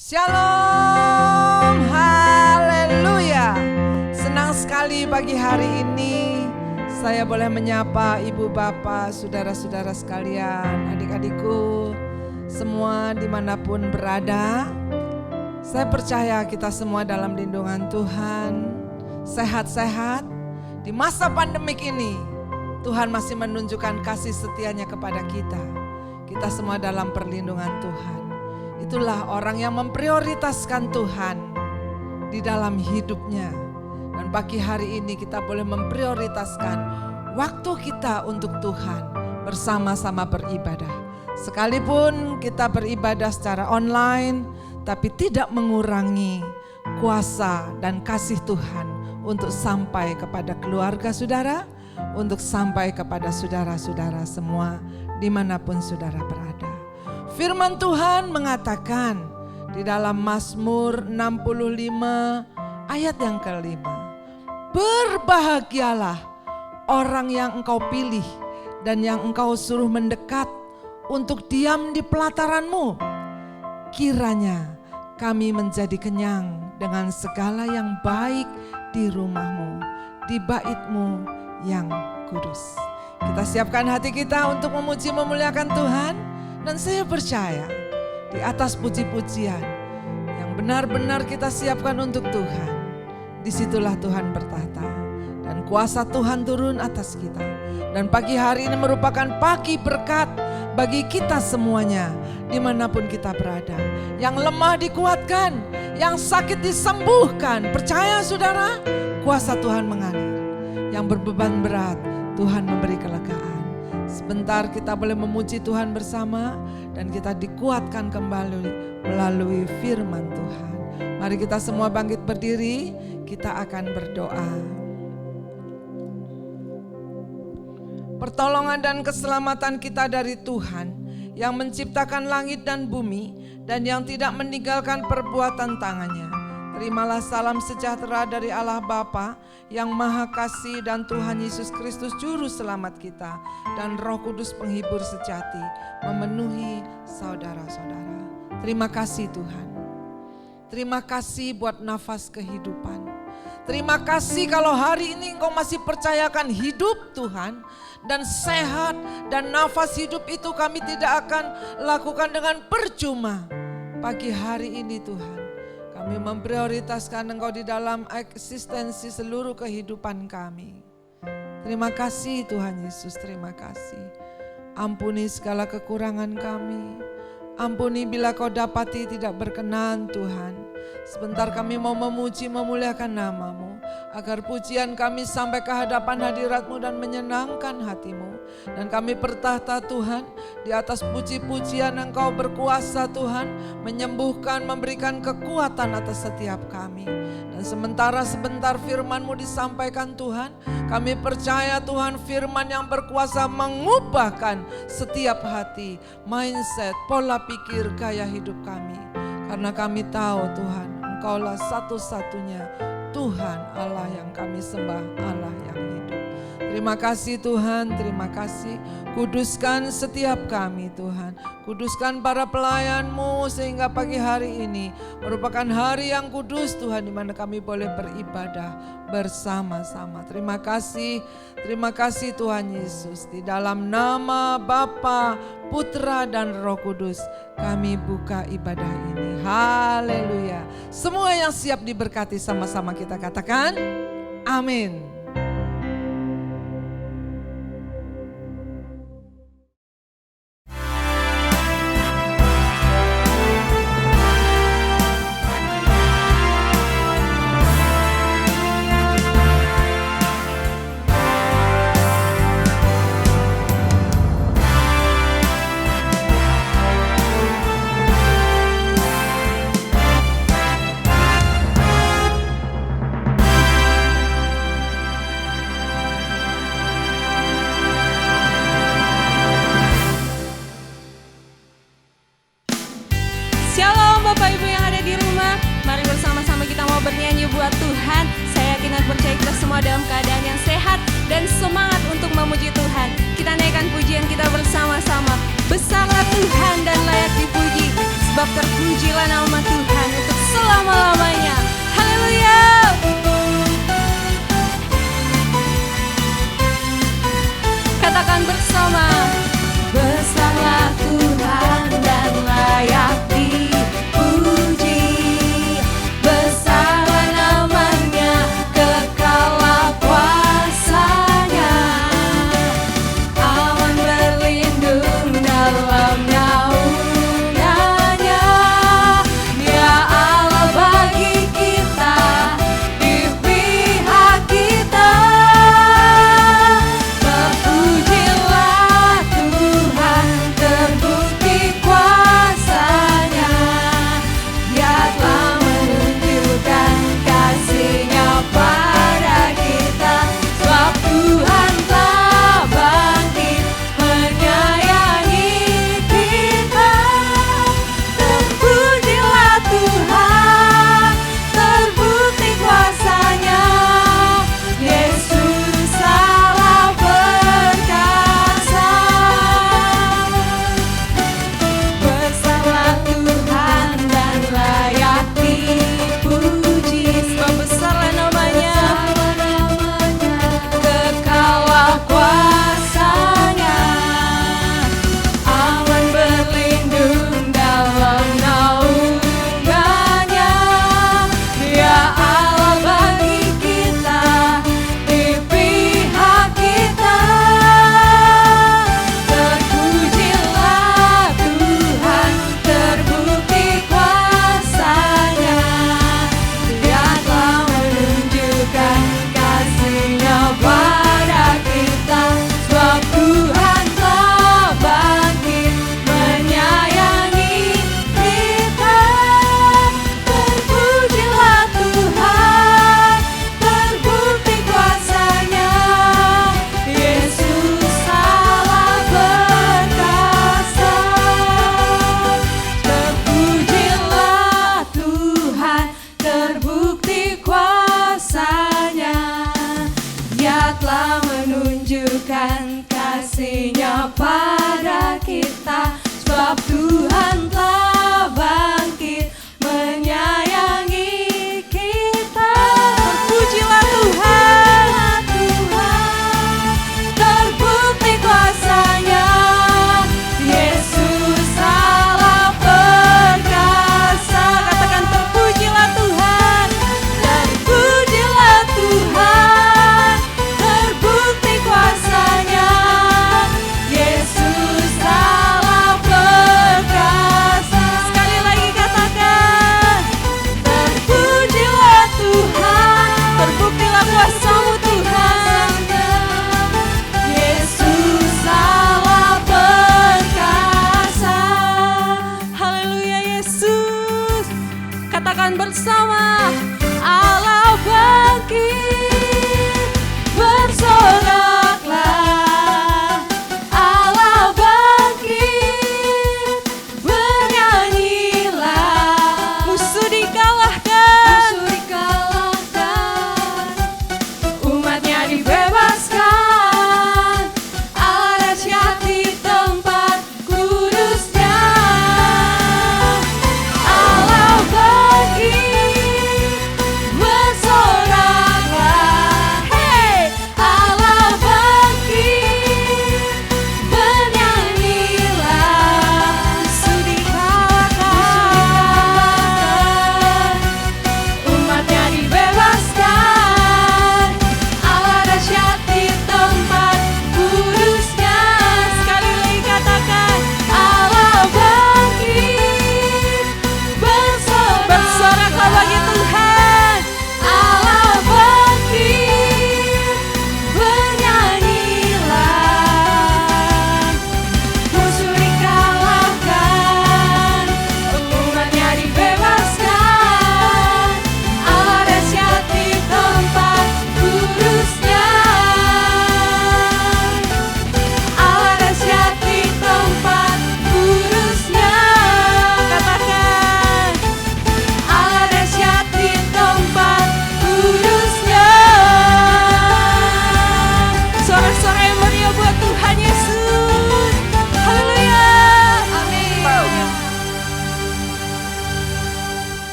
Shalom, haleluya. Senang sekali pagi hari ini saya boleh menyapa ibu bapak, saudara-saudara sekalian, adik-adikku semua dimanapun berada. Saya percaya kita semua dalam lindungan Tuhan, sehat-sehat. Di masa pandemik ini Tuhan masih menunjukkan kasih setianya kepada kita. Kita semua dalam perlindungan Tuhan. Itulah orang yang memprioritaskan Tuhan di dalam hidupnya. Dan pagi hari ini kita boleh memprioritaskan waktu kita untuk Tuhan bersama-sama beribadah. Sekalipun kita beribadah secara online, tapi tidak mengurangi kuasa dan kasih Tuhan untuk sampai kepada keluarga saudara, untuk sampai kepada saudara-saudara semua dimanapun saudara berada. Firman Tuhan mengatakan di dalam Mazmur 65 ayat yang kelima, berbahagialah orang yang engkau pilih dan yang engkau suruh mendekat untuk diam di pelataranmu. Kiranya kami menjadi kenyang dengan segala yang baik di rumahmu, di baitmu yang kudus. Kita siapkan hati kita untuk memuji memuliakan Tuhan. Dan saya percaya di atas puji-pujian yang benar-benar kita siapkan untuk Tuhan, disitulah Tuhan bertata dan kuasa Tuhan turun atas kita. Dan pagi hari ini merupakan pagi berkat bagi kita semuanya dimanapun kita berada. Yang lemah dikuatkan, yang sakit disembuhkan. Percaya saudara, kuasa Tuhan mengalir. Yang berbeban berat, Tuhan memberi kelegaan. Sebentar kita boleh memuji Tuhan bersama dan kita dikuatkan kembali melalui firman Tuhan. Mari kita semua bangkit berdiri, kita akan berdoa. Pertolongan dan keselamatan kita dari Tuhan yang menciptakan langit dan bumi dan yang tidak meninggalkan perbuatan tangannya. Terimalah salam sejahtera dari Allah Bapa yang Maha Kasih dan Tuhan Yesus Kristus Juru Selamat kita dan Roh Kudus penghibur sejati memenuhi saudara-saudara. Terima kasih Tuhan. Terima kasih buat nafas kehidupan. Terima kasih kalau hari ini Engkau masih percayakan hidup Tuhan dan sehat, dan nafas hidup itu kami tidak akan lakukan dengan percuma. Pagi hari ini Tuhan, kami memprioritaskan Engkau di dalam eksistensi seluruh kehidupan kami. Terima kasih Tuhan Yesus, terima kasih. Ampuni segala kekurangan kami. Ampuni bila Kau dapati tidak berkenan Tuhan. Sebentar kami mau memuji memuliakan nama-Mu, agar pujian kami sampai ke hadapan hadirat-Mu dan menyenangkan hati-Mu. Dan kami bertahta Tuhan, di atas puji-pujian Engkau berkuasa Tuhan, menyembuhkan, memberikan kekuatan atas setiap kami. Dan sebentar firman-Mu disampaikan Tuhan, kami percaya Tuhan firman yang berkuasa mengubahkan setiap hati, mindset, pola pikir, gaya hidup kami. Karena kami tahu Tuhan, Engkaulah satu-satunya Tuhan Allah yang kami sembah, Allah yang hidup. Terima kasih Tuhan, terima kasih. Kuduskan setiap kami Tuhan. Kuduskan para pelayan-Mu sehingga pagi hari ini merupakan hari yang kudus Tuhan, di mana kami boleh beribadah bersama-sama. Terima kasih Tuhan Yesus. Di dalam nama Bapa, Putra dan Roh Kudus kami buka ibadah ini. Haleluya. Semua yang siap diberkati sama-sama kita katakan amin. Buat Tuhan, saya yakin dan percaya kita semua dalam keadaan yang sehat dan semangat untuk memuji Tuhan. Kita naikkan pujian kita bersama-sama. Besarlah Tuhan dan layak dipuji, sebab terpujilah nama Tuhan.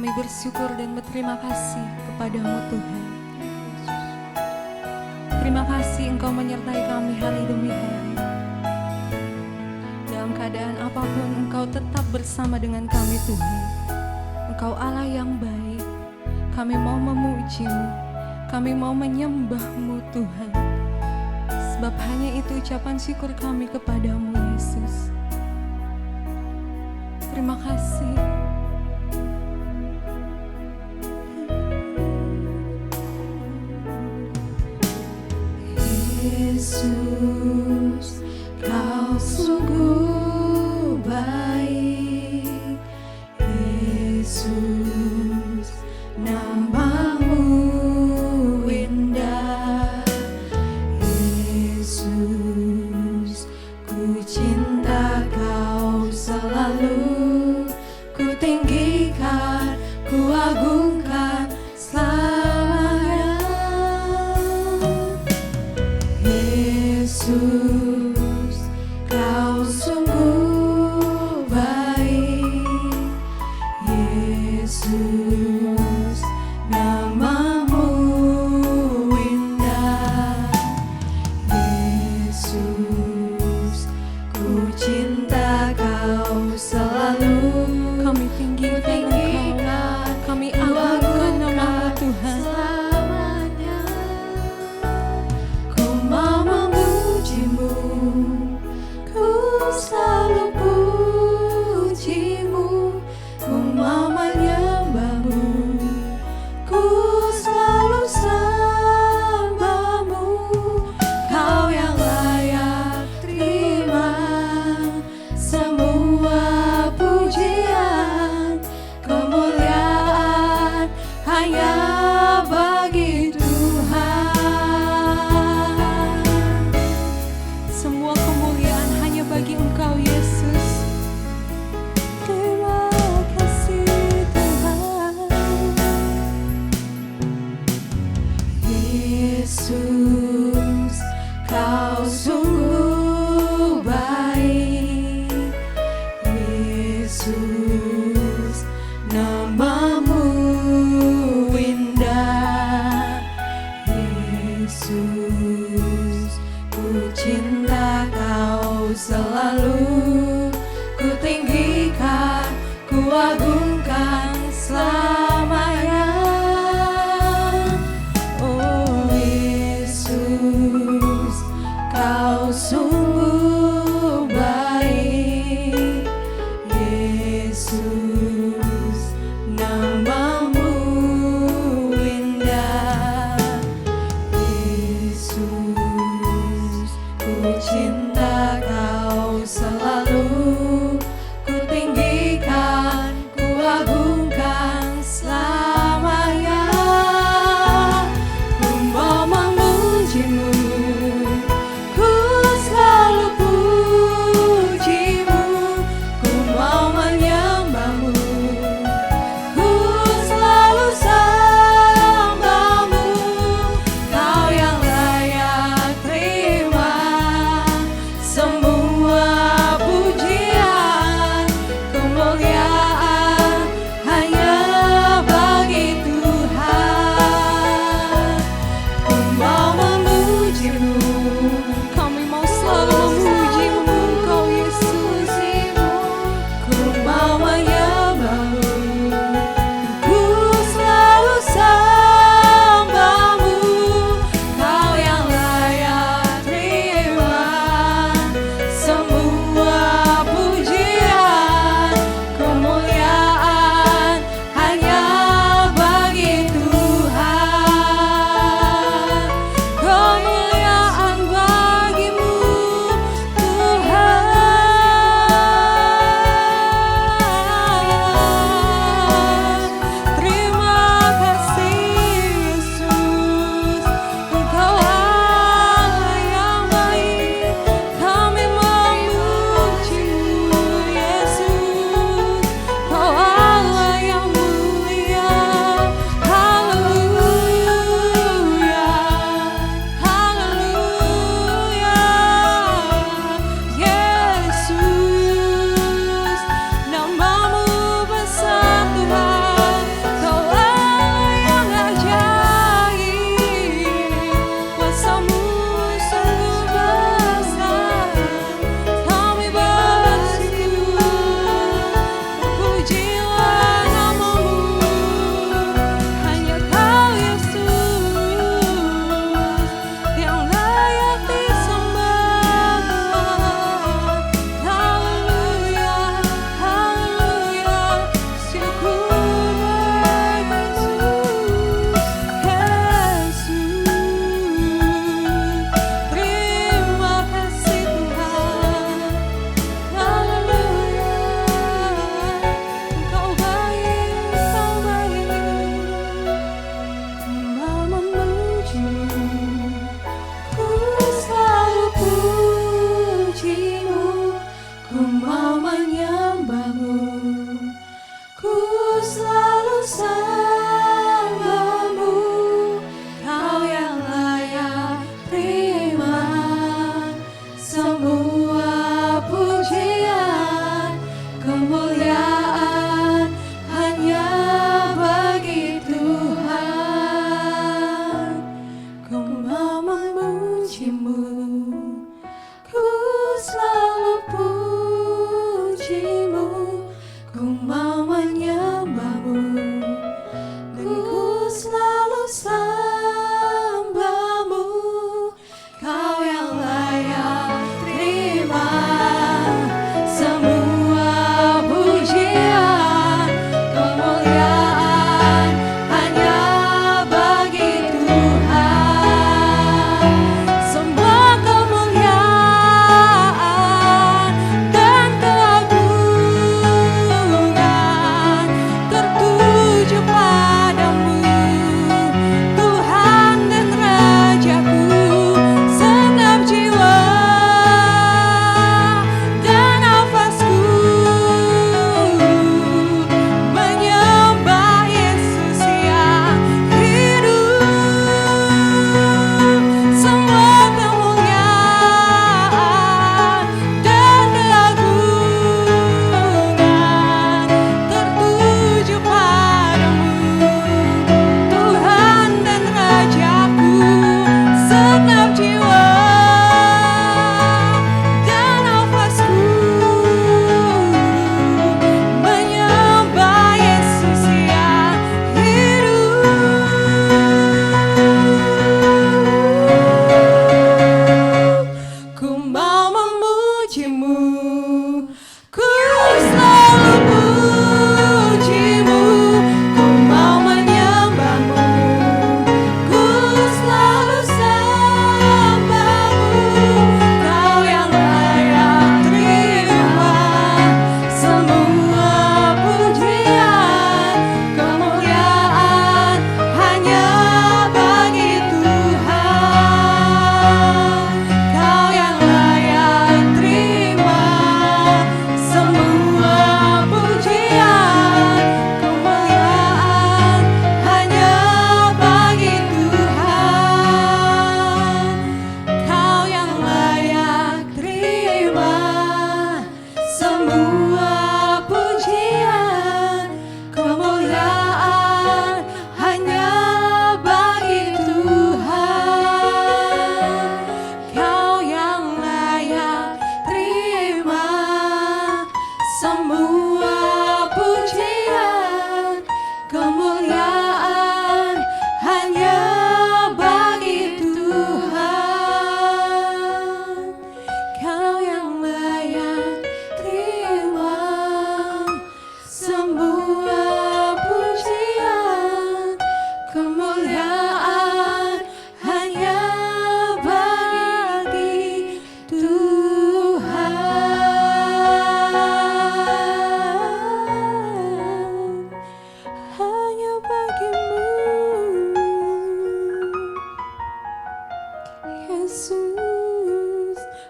Kami bersyukur dan berterima kasih kepadamu Tuhan. Terima kasih Engkau menyertai kami hari demi hari. Dalam keadaan apapun Engkau tetap bersama dengan kami Tuhan. Engkau Allah yang baik. Kami mau memuji-Mu, kami mau menyembah-Mu Tuhan. Sebab hanya itu ucapan syukur kami kepadamu Yesus. Terima kasih. Yesus, Kau sungguh baik. Yesus, nama-Mu indah. Yesus, ku cinta Kau selalu. Ku tinggikan, ku agungkan selamanya. Yesus, Kau sungguh baik. Yesus, nama-Mu indah. Yesus, ku cinta Kau selalu. Kami tinggikan Engkau, kami agungkan nama Tuhan. Selamanya ku mau memuji-Mu, ku selalu puji-Mu, ku mau menyembah-Mu, ku selalu sembah-Mu. Kau yang layak terima semua pujian, kemuliaan hanya bagi Tuhan. Semua kemuliaan hanya bagi Engkau Yesus. Terima kasih Tuhan. Yesus, Kau sungguh baik. Yesus, nama-Mu indah. Yesus, ku cinta Kau selalu. Ku tinggikan, ku agungkan selamanya. Oh Yesus, Kau sungguh baik. Yesus, nama-Mu indah. Yesus, ku cinta Kau selalu. Ku tinggikan, ku agungkan selamanya. Ku mau memuji-Mu, ku selalu puji-Mu, ku mau menyembah-Mu, ku selalu sembah-Mu. Kau yang layak terima semua pujian,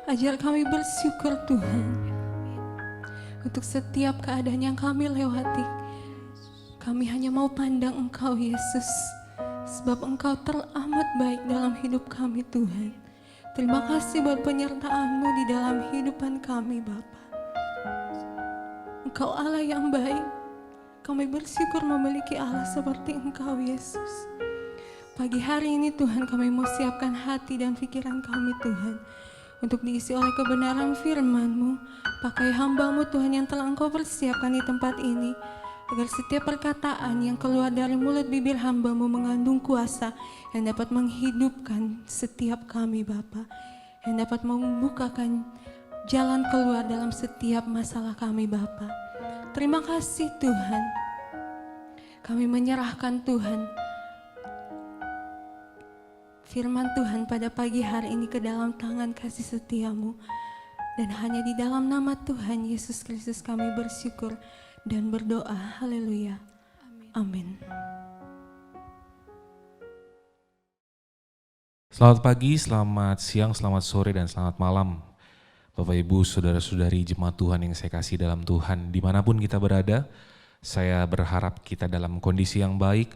Ajar kami bersyukur Tuhan untuk setiap keadaan yang kami lewati. Kami hanya mau pandang Engkau Yesus, sebab Engkau teramat baik dalam hidup kami Tuhan. Terima kasih buat penyertaan-Mu di dalam kehidupan kami Bapa. Engkau Allah yang baik. Kami bersyukur memiliki Allah seperti Engkau Yesus. Pagi hari ini Tuhan, kami mau siapkan hati dan pikiran kami Tuhan untuk diisi oleh kebenaran firman-Mu. Pakai hamba-Mu Tuhan yang telah Engkau persiapkan di tempat ini, agar setiap perkataan yang keluar dari mulut bibir hamba-Mu mengandung kuasa yang dapat menghidupkan setiap kami Bapa, yang dapat membukakan jalan keluar dalam setiap masalah kami Bapa. Terima kasih Tuhan. Kami menyerahkan Tuhan firman Tuhan pada pagi hari ini ke dalam tangan kasih setia-Mu. Dan hanya di dalam nama Tuhan Yesus Kristus kami bersyukur dan berdoa. Haleluya. Amin. Selamat pagi, selamat siang, selamat sore, dan selamat malam. Bapak Ibu, saudara-saudari jemaat Tuhan yang saya kasih dalam Tuhan, dimanapun kita berada, saya berharap kita dalam kondisi yang baik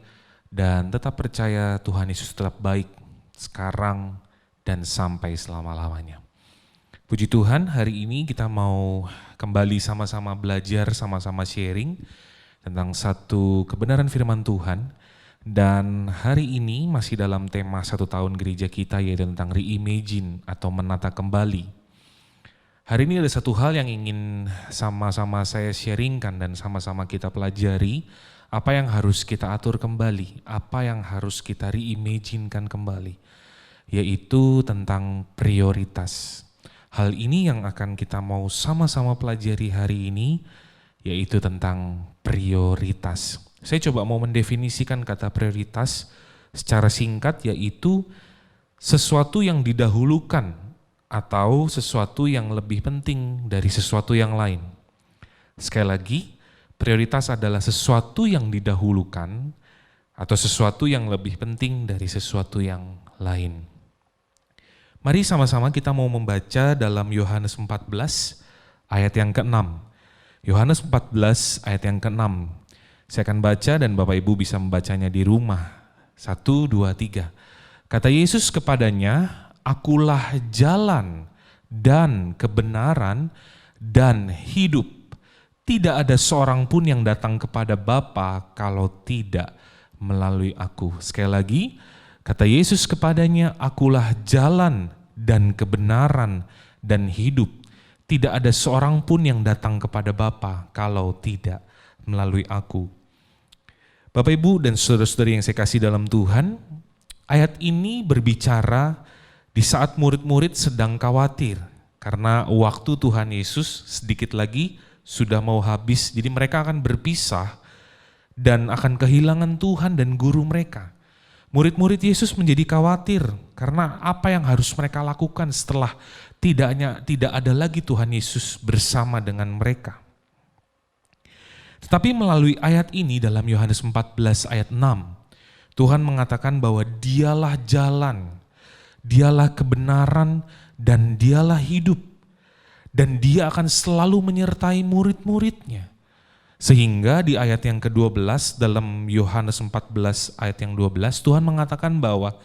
dan tetap percaya Tuhan Yesus tetap baik sekarang dan sampai selama-lamanya. Puji Tuhan, hari ini kita mau kembali sama-sama belajar, sama-sama sharing tentang satu kebenaran firman Tuhan. Dan hari ini masih dalam tema 1 tahun gereja kita, yaitu tentang reimagine atau menata kembali. Hari ini ada satu hal yang ingin sama-sama saya sharingkan dan sama-sama kita pelajari, apa yang harus kita atur kembali, apa yang harus kita reimaginekan kembali, yaitu tentang prioritas. Hal ini yang akan kita mau sama-sama pelajari hari ini, yaitu tentang prioritas. Saya coba mau mendefinisikan kata prioritas secara singkat, yaitu sesuatu yang didahulukan atau sesuatu yang lebih penting dari sesuatu yang lain. Sekali lagi, prioritas adalah sesuatu yang didahulukan atau sesuatu yang lebih penting dari sesuatu yang lain. Mari sama-sama kita mau membaca dalam Yohanes 14 ayat yang ke-6. Yohanes 14 ayat yang ke-6. Saya akan baca dan Bapak Ibu bisa membacanya di rumah. 1, 2, 3. Kata Yesus kepadanya, "Akulah jalan dan kebenaran dan hidup. Tidak ada seorang pun yang datang kepada Bapa kalau tidak melalui aku." Sekali lagi, kata Yesus kepadanya, "Akulah jalan dan kebenaran dan hidup. Tidak ada seorang pun yang datang kepada Bapa kalau tidak melalui aku." Bapak Ibu dan saudara-saudari yang saya kasih dalam Tuhan, ayat ini berbicara di saat murid-murid sedang khawatir karena waktu Tuhan Yesus sedikit lagi sudah mau habis, jadi mereka akan berpisah dan akan kehilangan Tuhan dan guru mereka. Murid-murid Yesus menjadi khawatir karena apa yang harus mereka lakukan setelah tidak ada lagi Tuhan Yesus bersama dengan mereka. Tetapi melalui ayat ini dalam Yohanes 14 ayat 6, Tuhan mengatakan bahwa dialah jalan, dialah kebenaran, dan dialah hidup. Dan dia akan selalu menyertai murid-muridnya. Sehingga di ayat yang ke-12 dalam Yohanes 14 ayat yang 12, Tuhan mengatakan bahwa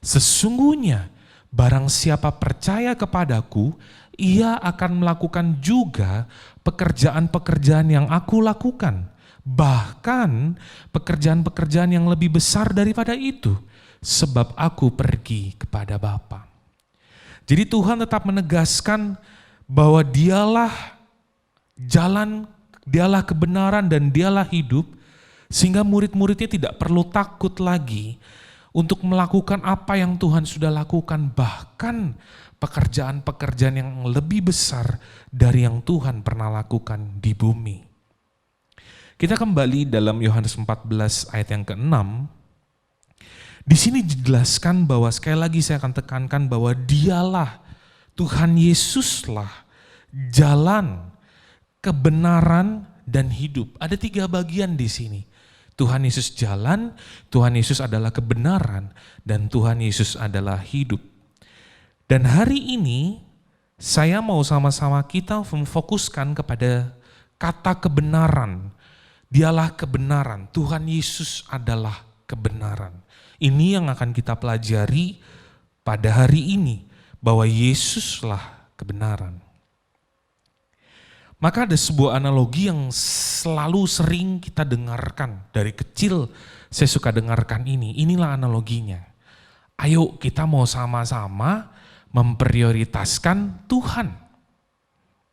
sesungguhnya barang siapa percaya kepadaku, ia akan melakukan juga pekerjaan-pekerjaan yang aku lakukan. Bahkan pekerjaan-pekerjaan yang lebih besar daripada itu, sebab aku pergi kepada Bapa. Jadi Tuhan tetap menegaskan bahwa dialah jalan, dialah kebenaran, dan dialah hidup, sehingga murid-muridnya tidak perlu takut lagi untuk melakukan apa yang Tuhan sudah lakukan, bahkan pekerjaan-pekerjaan yang lebih besar dari yang Tuhan pernah lakukan di bumi. Kita kembali dalam Yohanes 14 ayat yang ke-6. Di sini dijelaskan bahwa, sekali lagi saya akan tekankan bahwa dialah, Tuhan Yesuslah jalan, kebenaran, dan hidup. Ada 3 bagian di sini. Tuhan Yesus jalan, Tuhan Yesus adalah kebenaran, dan Tuhan Yesus adalah hidup. Dan hari ini Saya mau sama-sama kita memfokuskan kepada kata kebenaran. Dialah kebenaran, Tuhan Yesus adalah kebenaran. Ini yang akan kita pelajari pada hari ini, bahwa Yesuslah kebenaran. Maka ada sebuah analogi yang selalu sering kita dengarkan. Dari kecil saya suka dengarkan ini. Inilah analoginya. Ayo kita mau sama-sama memprioritaskan Tuhan.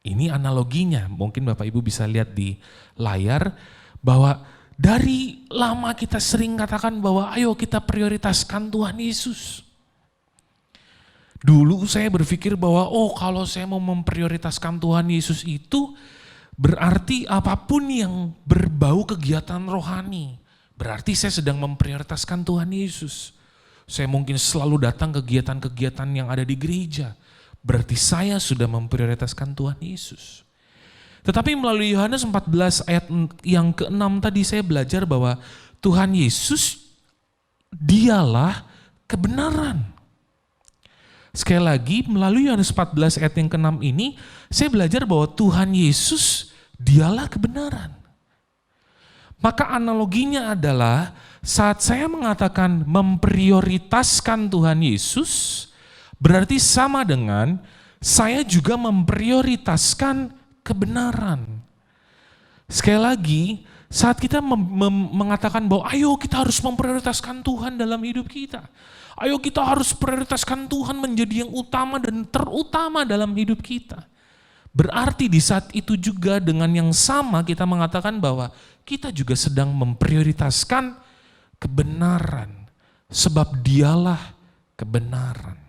Ini analoginya. Mungkin Bapak Ibu bisa lihat di layar bahwa dari lama kita sering katakan bahwa ayo kita prioritaskan Tuhan Yesus. Dulu saya berpikir bahwa kalau saya mau memprioritaskan Tuhan Yesus itu berarti apapun yang berbau kegiatan rohani. Berarti saya sedang memprioritaskan Tuhan Yesus. Saya mungkin selalu datang kegiatan-kegiatan yang ada di gereja. Berarti saya sudah memprioritaskan Tuhan Yesus. Tetapi melalui Yohanes 14 ayat yang ke-6 tadi saya belajar bahwa Tuhan Yesus dialah kebenaran. Sekali lagi melalui Yohanes 14 ayat yang ke-6 ini saya belajar bahwa Tuhan Yesus dialah kebenaran. Maka analoginya adalah saat saya mengatakan memprioritaskan Tuhan Yesus, berarti sama dengan saya juga memprioritaskan kebenaran. Sekali lagi, saat kita mengatakan bahwa ayo kita harus memprioritaskan Tuhan dalam hidup kita. Ayo kita harus prioritaskan Tuhan menjadi yang utama dan terutama dalam hidup kita. Berarti di saat itu juga dengan yang sama kita mengatakan bahwa kita juga sedang memprioritaskan kebenaran. Sebab dialah kebenaran.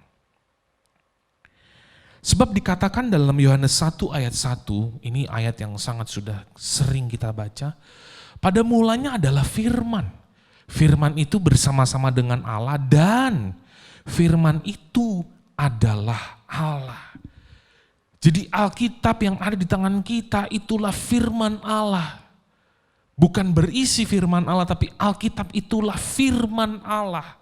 Sebab dikatakan dalam Yohanes 1 ayat 1, ini ayat yang sangat sudah sering kita baca, pada mulanya adalah firman. Firman itu bersama-sama dengan Allah dan firman itu adalah Allah. Jadi Alkitab yang ada di tangan kita itulah firman Allah. Bukan berisi firman Allah, tapi Alkitab itulah firman Allah.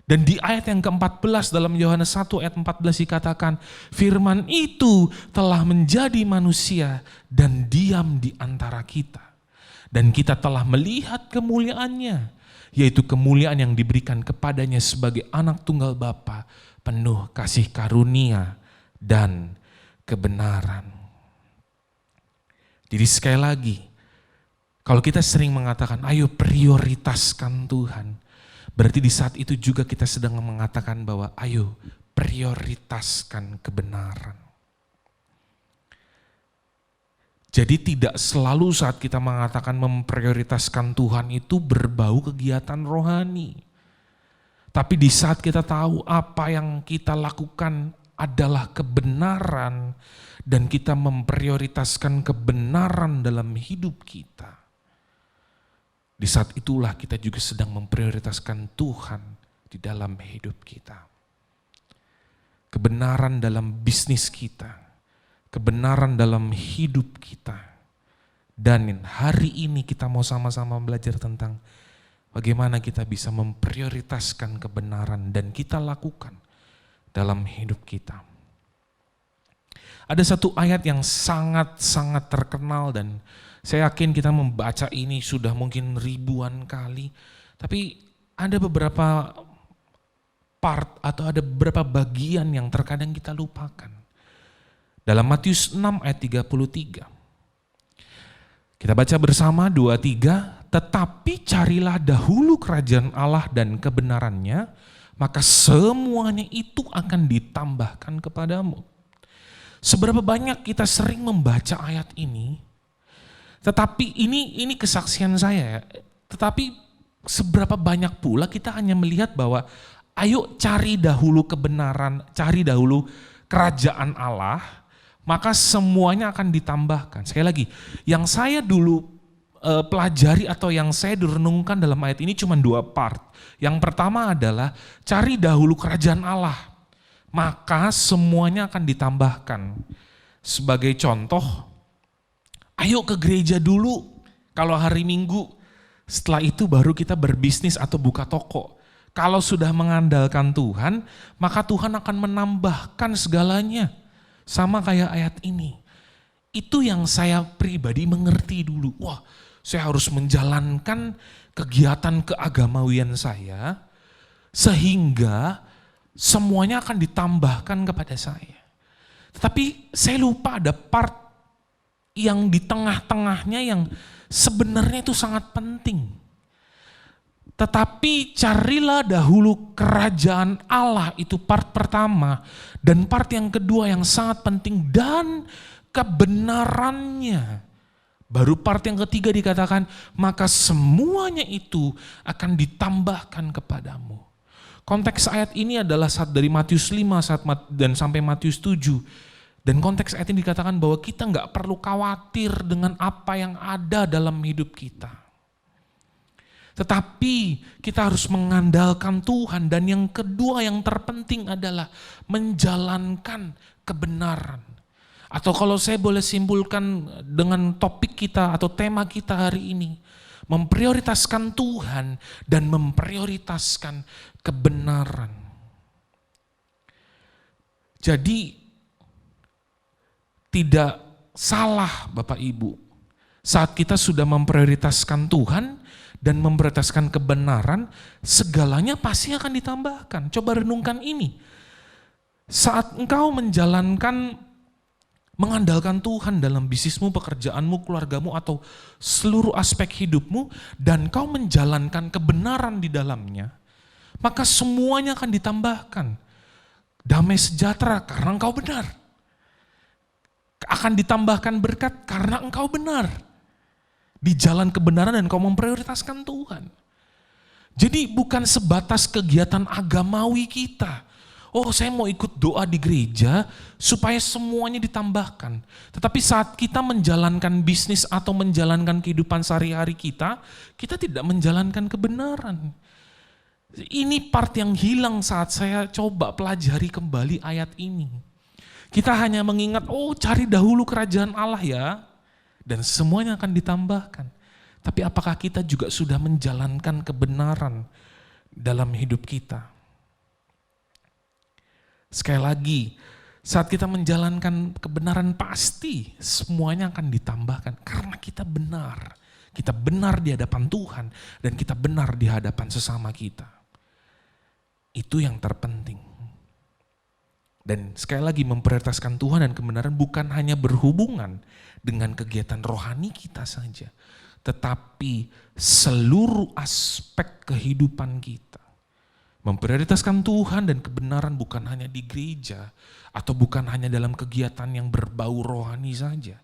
Dan di ayat yang ke-14 dalam Yohanes 1 ayat 14 dikatakan, firman itu telah menjadi manusia dan diam di antara kita. Dan kita telah melihat kemuliaannya, yaitu kemuliaan yang diberikan kepadanya sebagai anak tunggal Bapa, penuh kasih karunia dan kebenaran. Jadi sekali lagi, kalau kita sering mengatakan, ayo prioritaskan Tuhan, berarti di saat itu juga kita sedang mengatakan bahwa ayo prioritaskan kebenaran. Jadi tidak selalu saat kita mengatakan memprioritaskan Tuhan itu berbau kegiatan rohani. Tapi di saat kita tahu apa yang kita lakukan adalah kebenaran dan kita memprioritaskan kebenaran dalam hidup kita. Di saat itulah kita juga sedang memprioritaskan Tuhan di dalam hidup kita. Kebenaran dalam bisnis kita, kebenaran dalam hidup kita. Dan hari ini kita mau sama-sama belajar tentang bagaimana kita bisa memprioritaskan kebenaran dan kita lakukan dalam hidup kita. Ada satu ayat yang sangat-sangat terkenal dan saya yakin kita membaca ini sudah mungkin ribuan kali, tapi ada beberapa part atau ada beberapa bagian yang terkadang kita lupakan. Dalam Matius 6 ayat 33, kita baca bersama 2-3, tetapi carilah dahulu kerajaan Allah dan kebenarannya, maka semuanya itu akan ditambahkan kepadamu. Seberapa banyak kita sering membaca ayat ini, tetapi ini kesaksian saya, tetapi seberapa banyak pula kita hanya melihat bahwa ayo cari dahulu kebenaran, cari dahulu kerajaan Allah, maka semuanya akan ditambahkan. Sekali lagi, yang saya dulu pelajari atau yang saya direnungkan dalam ayat ini cuma 2 part. Yang pertama adalah cari dahulu kerajaan Allah, maka semuanya akan ditambahkan. Sebagai contoh, ayo ke gereja dulu kalau hari Minggu, setelah itu baru kita berbisnis atau buka toko. Kalau sudah mengandalkan Tuhan, maka Tuhan akan menambahkan segalanya. Sama kayak ayat ini. Itu yang saya pribadi mengerti dulu. Wah, saya harus menjalankan kegiatan keagamawian saya sehingga semuanya akan ditambahkan kepada saya. Tetapi saya lupa ada part yang di tengah-tengahnya yang sebenarnya itu sangat penting. Tetapi carilah dahulu kerajaan Allah, itu part pertama. Dan part yang kedua yang sangat penting, dan kebenarannya. Baru part yang ketiga dikatakan, maka semuanya itu akan ditambahkan kepadamu. Konteks ayat ini adalah saat dari Matius 5 dan sampai Matius 7. Dan konteks ayat ini dikatakan bahwa kita nggak perlu khawatir dengan apa yang ada dalam hidup kita. Tetapi kita harus mengandalkan Tuhan, dan yang kedua yang terpenting adalah menjalankan kebenaran. Atau kalau saya boleh simpulkan dengan topik kita atau tema kita hari ini, memprioritaskan Tuhan dan memprioritaskan kebenaran. Jadi tidak salah Bapak Ibu, saat kita sudah memprioritaskan Tuhan dan memprioritaskan kebenaran, segalanya pasti akan ditambahkan. Coba renungkan ini. Saat engkau mengandalkan Tuhan dalam bisnismu, pekerjaanmu, keluargamu, atau seluruh aspek hidupmu, dan kau menjalankan kebenaran di dalamnya, maka semuanya akan ditambahkan. Damai sejahtera karena engkau benar. Akan ditambahkan berkat karena engkau benar. Di jalan kebenaran dan kau memprioritaskan Tuhan. Jadi bukan sebatas kegiatan agamawi kita. Oh, saya mau ikut doa di gereja supaya semuanya ditambahkan. Tetapi saat kita menjalankan bisnis atau menjalankan kehidupan sehari-hari kita tidak menjalankan kebenaran. Ini part yang hilang saat saya coba pelajari kembali ayat ini. Kita hanya mengingat, oh cari dahulu kerajaan Allah ya, dan semuanya akan ditambahkan. Tapi apakah kita juga sudah menjalankan kebenaran dalam hidup kita? Sekali lagi, saat kita menjalankan kebenaran pasti semuanya akan ditambahkan karena kita benar. Kita benar di hadapan Tuhan dan kita benar di hadapan sesama kita. Itu yang terpenting. Dan sekali lagi memprioritaskan Tuhan dan kebenaran bukan hanya berhubungan dengan kegiatan rohani kita saja, tetapi seluruh aspek kehidupan kita. Memprioritaskan Tuhan dan kebenaran bukan hanya di gereja atau bukan hanya dalam kegiatan yang berbau rohani saja,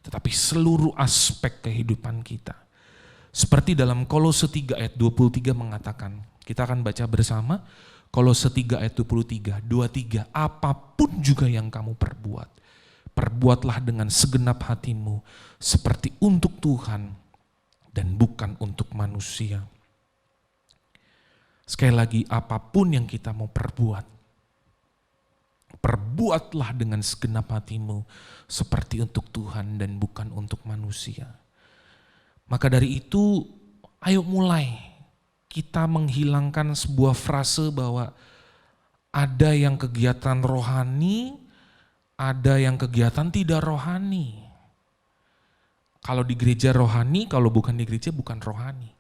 tetapi seluruh aspek kehidupan kita. Seperti dalam Kolose 3 ayat 23 mengatakan, kita akan baca bersama, Kolose 3 ayat 23, apapun juga yang kamu perbuat, perbuatlah dengan segenap hatimu seperti untuk Tuhan dan bukan untuk manusia. Sekali lagi, apapun yang kita mau perbuat, perbuatlah dengan segenap hatimu seperti untuk Tuhan dan bukan untuk manusia. Maka dari itu, ayo mulai kita menghilangkan sebuah frase bahwa ada yang kegiatan rohani, ada yang kegiatan tidak rohani. Kalau di gereja rohani, kalau bukan di gereja bukan rohani.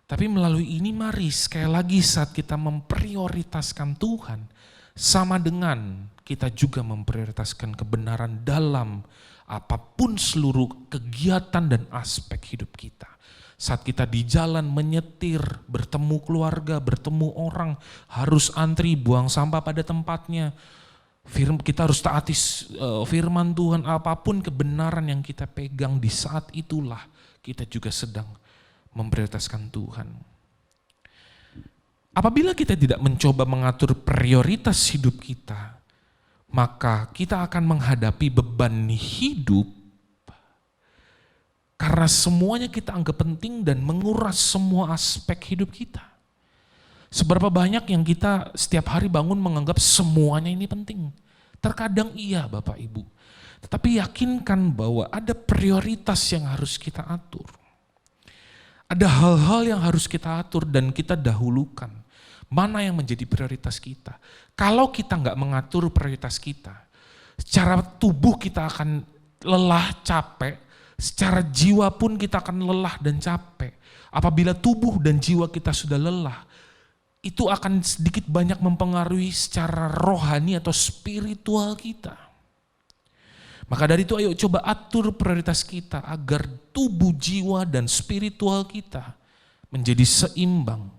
Tapi melalui ini mari sekali lagi saat kita memprioritaskan Tuhan, sama dengan kita juga memprioritaskan kebenaran dalam apapun seluruh kegiatan dan aspek hidup kita. Saat kita di jalan menyetir, bertemu keluarga, bertemu orang, harus antri, buang sampah pada tempatnya. Kita harus taati firman Tuhan, apapun kebenaran yang kita pegang di saat itulah kita juga sedang memprioritaskan Tuhan. Apabila kita tidak mencoba mengatur prioritas hidup kita, maka kita akan menghadapi beban hidup karena semuanya kita anggap penting dan menguras semua aspek hidup kita. Seberapa banyak yang kita setiap hari bangun menganggap semuanya ini penting. Terkadang iya Bapak Ibu. Tetapi yakinkan bahwa ada prioritas yang harus kita atur. Ada hal-hal yang harus kita atur dan kita dahulukan. Mana yang menjadi prioritas kita. Kalau kita nggak mengatur prioritas kita, Secara tubuh kita akan lelah, capek. Secara jiwa pun kita akan lelah dan capek. Apabila tubuh dan jiwa kita sudah lelah, itu akan sedikit banyak mempengaruhi secara rohani atau spiritual kita. Maka dari itu ayo coba atur prioritas kita agar tubuh, jiwa, dan spiritual kita menjadi seimbang.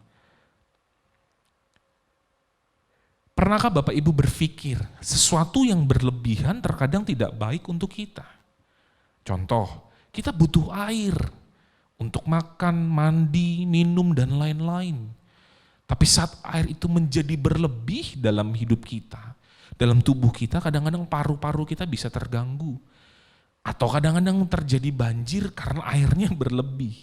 Pernahkah Bapak Ibu berpikir sesuatu yang berlebihan terkadang tidak baik untuk kita? Contoh, kita butuh air untuk makan, mandi, minum, dan lain-lain. Tapi saat air itu menjadi berlebih dalam hidup kita, dalam tubuh kita, kadang-kadang paru-paru kita bisa terganggu. Atau kadang-kadang terjadi banjir karena airnya berlebih.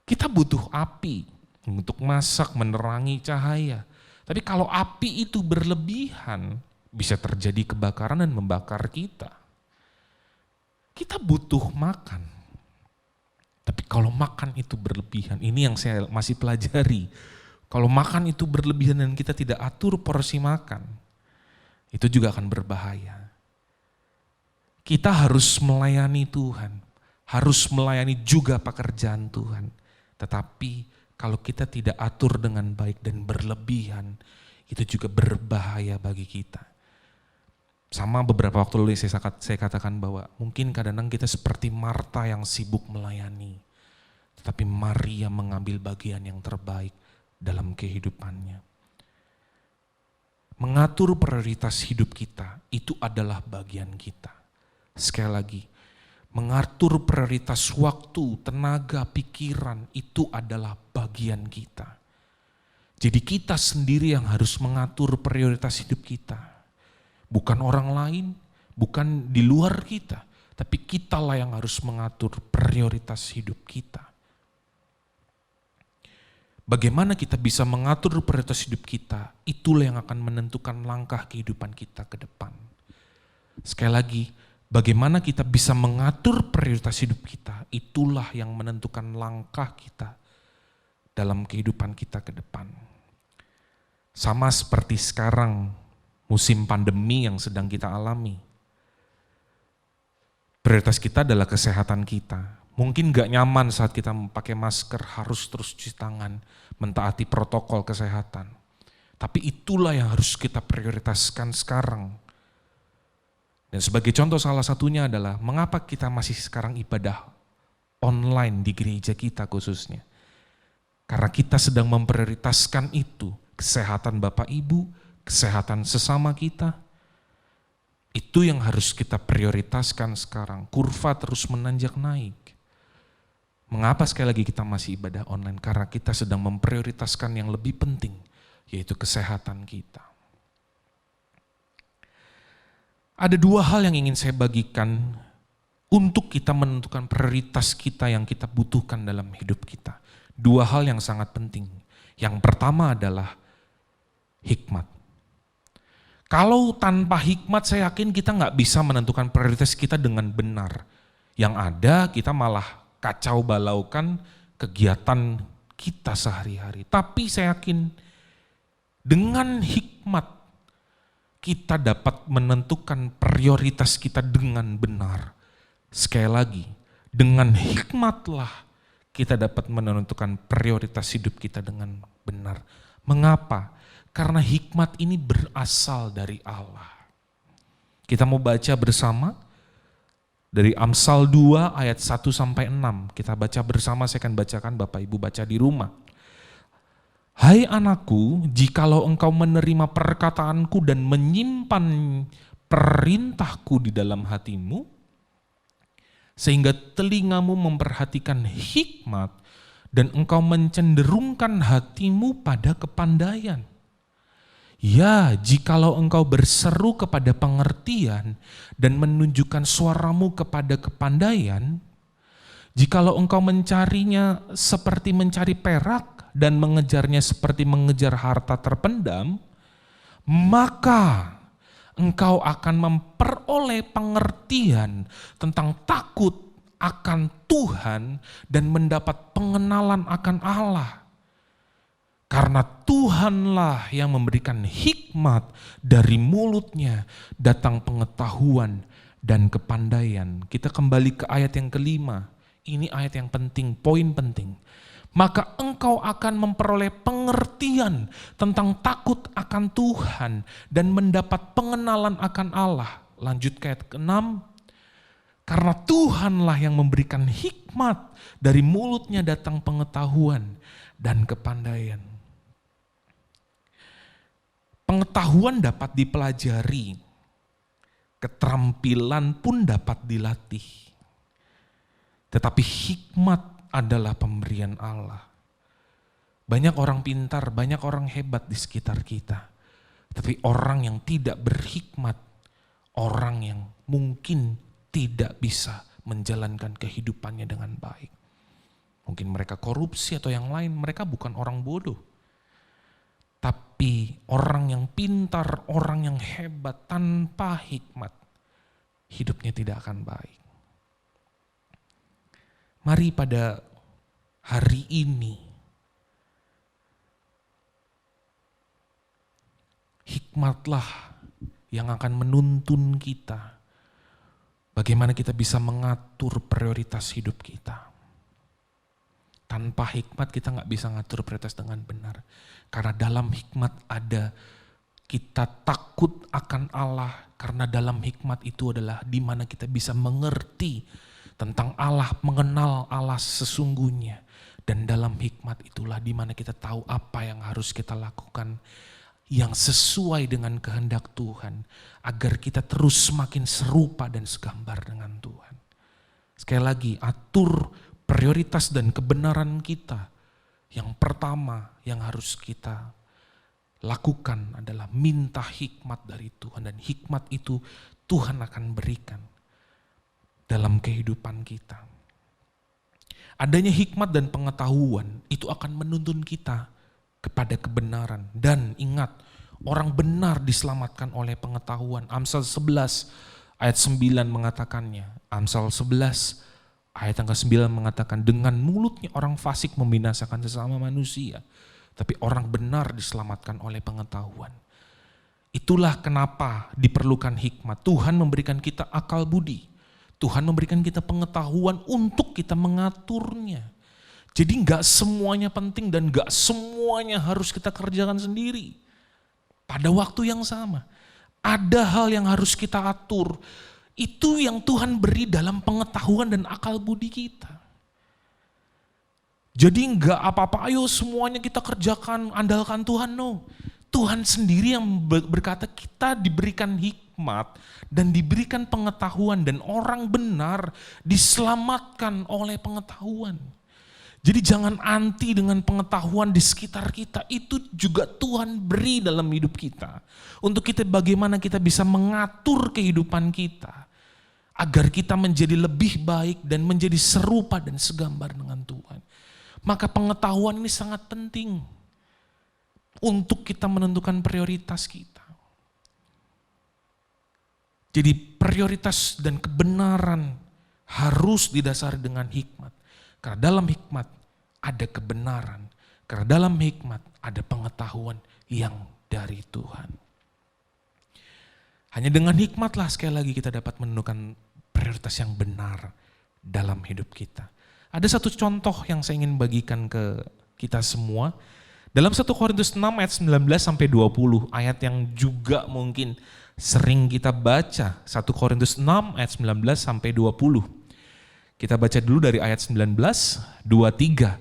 Kita butuh api untuk masak, menerangi cahaya. Tapi kalau api itu berlebihan, bisa terjadi kebakaran dan membakar kita. Kita butuh makan. Tapi kalau makan itu berlebihan, ini yang saya masih pelajari. Kalau makan itu berlebihan dan kita tidak atur porsi makan, itu juga akan berbahaya. Kita harus melayani Tuhan, harus melayani juga pekerjaan Tuhan. Tetapi kalau kita tidak atur dengan baik dan berlebihan, itu juga berbahaya bagi kita. Sama beberapa waktu lalu saya katakan bahwa mungkin kadang-kadang kita seperti Marta yang sibuk melayani. Tetapi Maria mengambil bagian yang terbaik dalam kehidupannya. Mengatur prioritas hidup kita, itu adalah bagian kita. Sekali lagi, mengatur prioritas waktu, tenaga, pikiran, itu adalah bagian kita. Jadi kita sendiri yang harus mengatur prioritas hidup kita. Bukan orang lain, bukan di luar kita, tapi kitalah yang harus mengatur prioritas hidup kita. Bagaimana kita bisa mengatur prioritas hidup kita, itulah yang akan menentukan langkah kehidupan kita ke depan. Sekali lagi, bagaimana kita bisa mengatur prioritas hidup kita, itulah yang menentukan langkah kita dalam kehidupan kita ke depan. Sama seperti sekarang, musim pandemi yang sedang kita alami. Prioritas kita adalah kesehatan kita. Mungkin gak nyaman saat kita pakai masker, harus terus cuci tangan, mentaati protokol kesehatan. Tapi itulah yang harus kita prioritaskan sekarang. Dan sebagai contoh salah satunya adalah mengapa kita masih sekarang ibadah online di gereja kita khususnya. Karena kita sedang memprioritaskan itu, kesehatan Bapak Ibu, kesehatan sesama kita. Itu yang harus kita prioritaskan sekarang. Kurva terus menanjak naik. Mengapa sekali lagi kita masih ibadah online? Karena kita sedang memprioritaskan yang lebih penting, yaitu kesehatan kita. Ada dua hal yang ingin saya bagikan untuk kita menentukan prioritas kita yang kita butuhkan dalam hidup kita. Dua hal yang sangat penting. Yang pertama adalah hikmat. Kalau tanpa hikmat saya yakin kita nggak bisa menentukan prioritas kita dengan benar. Yang ada kita malah kacau balaukan kegiatan kita sehari-hari. Tapi saya yakin dengan hikmat kita dapat menentukan prioritas kita dengan benar. Sekali lagi, dengan hikmatlah kita dapat menentukan prioritas hidup kita dengan benar. Mengapa? Karena hikmat ini berasal dari Allah. Kita mau baca bersama dari Amsal 2 ayat 1 sampai 6. Kita baca bersama, saya akan bacakan, Bapak Ibu baca di rumah. Hai anakku, jikalau engkau menerima perkataanku dan menyimpan perintahku di dalam hatimu, sehingga telingamu memperhatikan hikmat dan engkau mencenderungkan hatimu pada kepandaian. Ya, jikalau engkau berseru kepada pengertian dan menunjukkan suaramu kepada kepandaian, jikalau engkau mencarinya seperti mencari perak dan mengejarnya seperti mengejar harta terpendam, maka engkau akan memperoleh pengertian tentang takut akan Tuhan dan mendapat pengenalan akan Allah. Karena Tuhanlah yang memberikan hikmat, dari mulutnya datang pengetahuan dan kepandaian. Kita kembali ke ayat yang kelima. Ini ayat yang penting, poin penting. Maka engkau akan memperoleh pengertian tentang takut akan Tuhan dan mendapat pengenalan akan Allah. Lanjut ke ayat ke-6. Karena Tuhanlah yang memberikan hikmat, dari mulutnya datang pengetahuan dan kepandaian. Pengetahuan dapat dipelajari, keterampilan pun dapat dilatih. Tetapi hikmat adalah pemberian Allah. Banyak orang pintar, banyak orang hebat di sekitar kita. Tapi orang yang tidak berhikmat, orang yang mungkin tidak bisa menjalankan kehidupannya dengan baik. Mungkin mereka korupsi atau yang lain, mereka bukan orang bodoh. Tapi orang yang pintar, orang yang hebat tanpa hikmat, hidupnya tidak akan baik. Mari pada hari ini, hikmatlah yang akan menuntun kita. Bagaimana kita bisa mengatur prioritas hidup kita. Tanpa hikmat kita gak bisa ngatur prioritas dengan benar. Karena dalam hikmat ada kita takut akan Allah. Karena dalam hikmat itu adalah di mana kita bisa mengerti tentang Allah, mengenal Allah sesungguhnya. Dan dalam hikmat itulah di mana kita tahu apa yang harus kita lakukan yang sesuai dengan kehendak Tuhan. Agar kita terus semakin serupa dan segambar dengan Tuhan. Sekali lagi, atur prioritas dan kebenaran kita. Yang pertama yang harus kita lakukan adalah minta hikmat dari Tuhan. Dan hikmat itu Tuhan akan berikan dalam kehidupan kita. Adanya hikmat dan pengetahuan itu akan menuntun kita kepada kebenaran. Dan ingat, orang benar diselamatkan oleh pengetahuan. Amsal 11 ayat 9 mengatakannya. Amsal 11 ayat yang ke-9 mengatakan, dengan mulutnya orang fasik membinasakan sesama manusia, tapi orang benar diselamatkan oleh pengetahuan. Itulah kenapa diperlukan hikmat. Tuhan memberikan kita akal budi. Tuhan memberikan kita pengetahuan untuk kita mengaturnya. Jadi gak semuanya penting dan gak semuanya harus kita kerjakan sendiri. Pada waktu yang sama, ada hal yang harus kita atur. Itu yang Tuhan beri dalam pengetahuan dan akal budi kita. Jadi enggak apa-apa, ayo semuanya kita kerjakan, andalkan Tuhan, no. Tuhan sendiri yang berkata kita diberikan hikmat dan diberikan pengetahuan dan orang benar diselamatkan oleh pengetahuan. Jadi jangan anti dengan pengetahuan di sekitar kita, itu juga Tuhan beri dalam hidup kita. Untuk kita bagaimana kita bisa mengatur kehidupan kita. Agar kita menjadi lebih baik dan menjadi serupa dan segambar dengan Tuhan. Maka pengetahuan ini sangat penting untuk kita menentukan prioritas kita. Jadi prioritas dan kebenaran harus didasari dengan hikmat. Karena dalam hikmat ada kebenaran. Karena dalam hikmat ada pengetahuan yang dari Tuhan. Hanya dengan hikmatlah sekali lagi kita dapat menentukan prioritas yang benar dalam hidup kita. Ada satu contoh yang saya ingin bagikan ke kita semua. Dalam 1 Korintus 6 ayat 19 sampai 20, ayat yang juga mungkin sering kita baca. 1 Korintus 6 ayat 19 sampai 20. Kita baca dulu dari ayat 19, 23.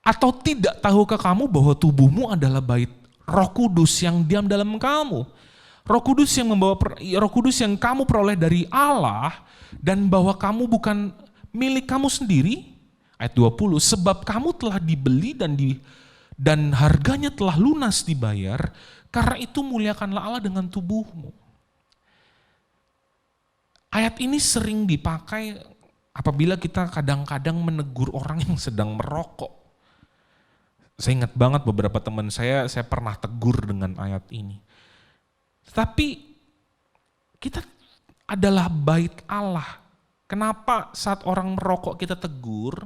Atau tidak tahukah kamu bahwa tubuhmu adalah bait Roh Kudus yang diam dalam kamu? Roh Kudus yang kamu peroleh dari Allah, dan bahwa kamu bukan milik kamu sendiri. Ayat 20, sebab kamu telah dibeli dan harganya telah lunas dibayar, karena itu muliakanlah Allah dengan tubuhmu. Ayat ini sering dipakai apabila kita kadang-kadang menegur orang yang sedang merokok. Saya ingat banget beberapa teman saya pernah tegur dengan ayat ini. Tapi kita adalah bait Allah. Kenapa saat orang merokok kita tegur,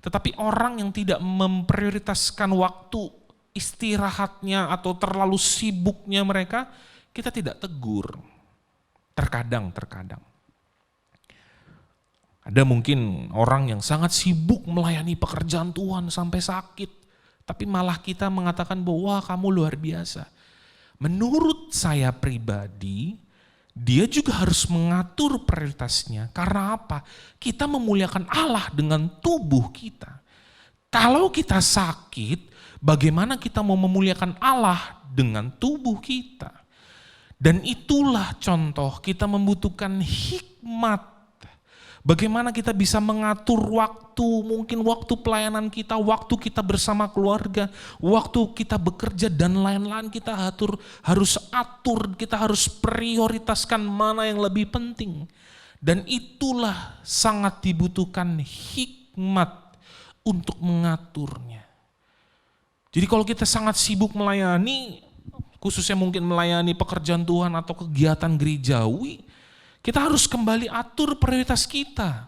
tetapi orang yang tidak memprioritaskan waktu istirahatnya atau terlalu sibuknya mereka, kita tidak tegur. Terkadang. Ada mungkin orang yang sangat sibuk melayani pekerjaan Tuhan sampai sakit, tapi malah kita mengatakan bahwa kamu luar biasa. Menurut saya pribadi, dia juga harus mengatur prioritasnya. Karena apa? Kita memuliakan Allah dengan tubuh kita. Kalau kita sakit, bagaimana kita mau memuliakan Allah dengan tubuh kita? Dan itulah contoh kita membutuhkan hikmat. Bagaimana kita bisa mengatur waktu, mungkin waktu pelayanan kita, waktu kita bersama keluarga, waktu kita bekerja dan lain-lain kita harus atur, kita harus prioritaskan mana yang lebih penting. Dan itulah sangat dibutuhkan hikmat untuk mengaturnya. Jadi kalau kita sangat sibuk melayani, khususnya mungkin melayani pekerjaan Tuhan atau kegiatan gerejawi, kita harus kembali atur prioritas kita.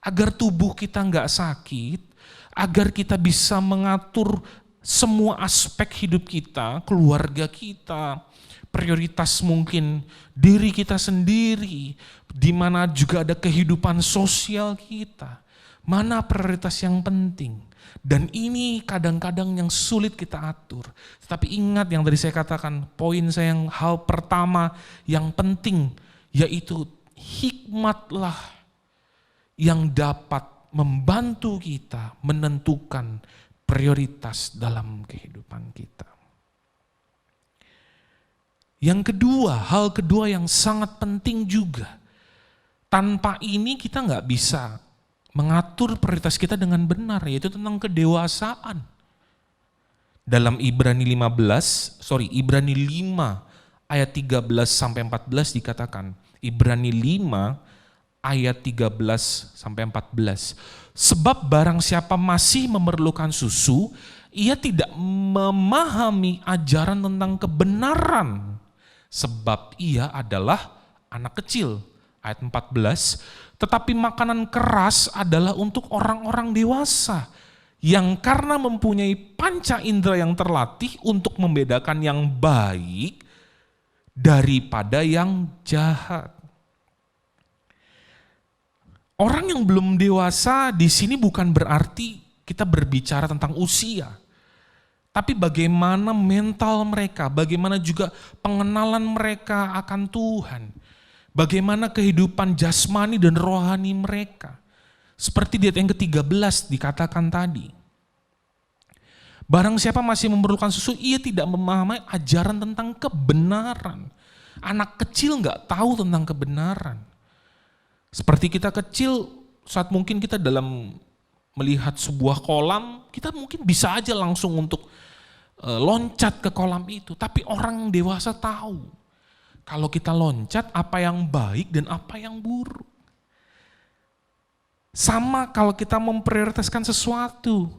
Agar tubuh kita nggak sakit, agar kita bisa mengatur semua aspek hidup kita, keluarga kita, prioritas mungkin diri kita sendiri, di mana juga ada kehidupan sosial kita. Mana prioritas yang penting? Dan ini kadang-kadang yang sulit kita atur. Tetapi ingat yang tadi saya katakan, poin saya yang hal pertama yang penting, yaitu hikmatlah yang dapat membantu kita menentukan prioritas dalam kehidupan kita. Yang kedua, hal kedua yang sangat penting juga, tanpa ini kita nggak bisa mengatur prioritas kita dengan benar, yaitu tentang kedewasaan. Dalam Ibrani 5 ayat 13 sampai 14 dikatakan, Ibrani 5 ayat 13 sampai 14. Sebab barang siapa masih memerlukan susu, ia tidak memahami ajaran tentang kebenaran, sebab ia adalah anak kecil. Ayat 14, tetapi makanan keras adalah untuk orang-orang dewasa, yang karena mempunyai panca indera yang terlatih untuk membedakan yang baik daripada yang jahat. Orang yang belum dewasa di sini bukan berarti kita berbicara tentang usia, tapi bagaimana mental mereka, bagaimana juga pengenalan mereka akan Tuhan, bagaimana kehidupan jasmani dan rohani mereka. Seperti di ayat yang ke-13 dikatakan tadi. Barang siapa masih memerlukan susu, ia tidak memahami ajaran tentang kebenaran. Anak kecil nggak tahu tentang kebenaran. Seperti kita kecil, saat mungkin kita dalam melihat sebuah kolam, kita mungkin bisa aja langsung untuk loncat ke kolam itu. Tapi orang yang dewasa tahu, kalau kita loncat apa yang baik dan apa yang buruk. Sama kalau kita memprioritaskan sesuatu.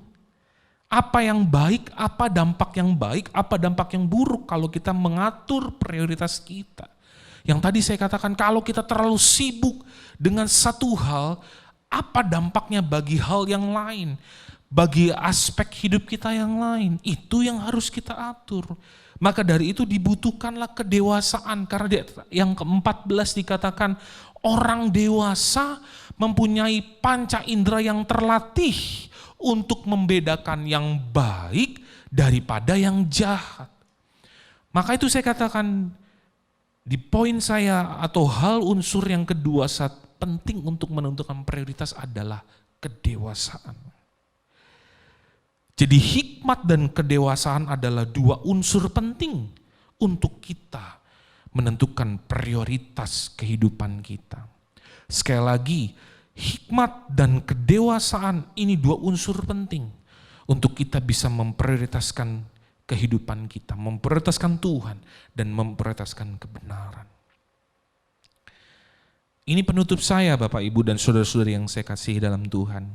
Apa yang baik, apa dampak yang baik, apa dampak yang buruk kalau kita mengatur prioritas kita. Yang tadi saya katakan, kalau kita terlalu sibuk dengan satu hal, apa dampaknya bagi hal yang lain, bagi aspek hidup kita yang lain, itu yang harus kita atur. Maka dari itu dibutuhkanlah kedewasaan, karena yang ke-14 dikatakan, orang dewasa mempunyai panca indera yang terlatih untuk membedakan yang baik daripada yang jahat. Maka itu saya katakan, di poin saya atau hal unsur yang kedua saat penting untuk menentukan prioritas adalah kedewasaan. Jadi hikmat dan kedewasaan adalah dua unsur penting untuk kita menentukan prioritas kehidupan kita. Sekali lagi, hikmat dan kedewasaan ini dua unsur penting untuk kita bisa memprioritaskan kehidupan kita, memprioritaskan Tuhan dan memprioritaskan kebenaran. Ini penutup saya Bapak Ibu dan saudara-saudari yang saya kasihi dalam Tuhan.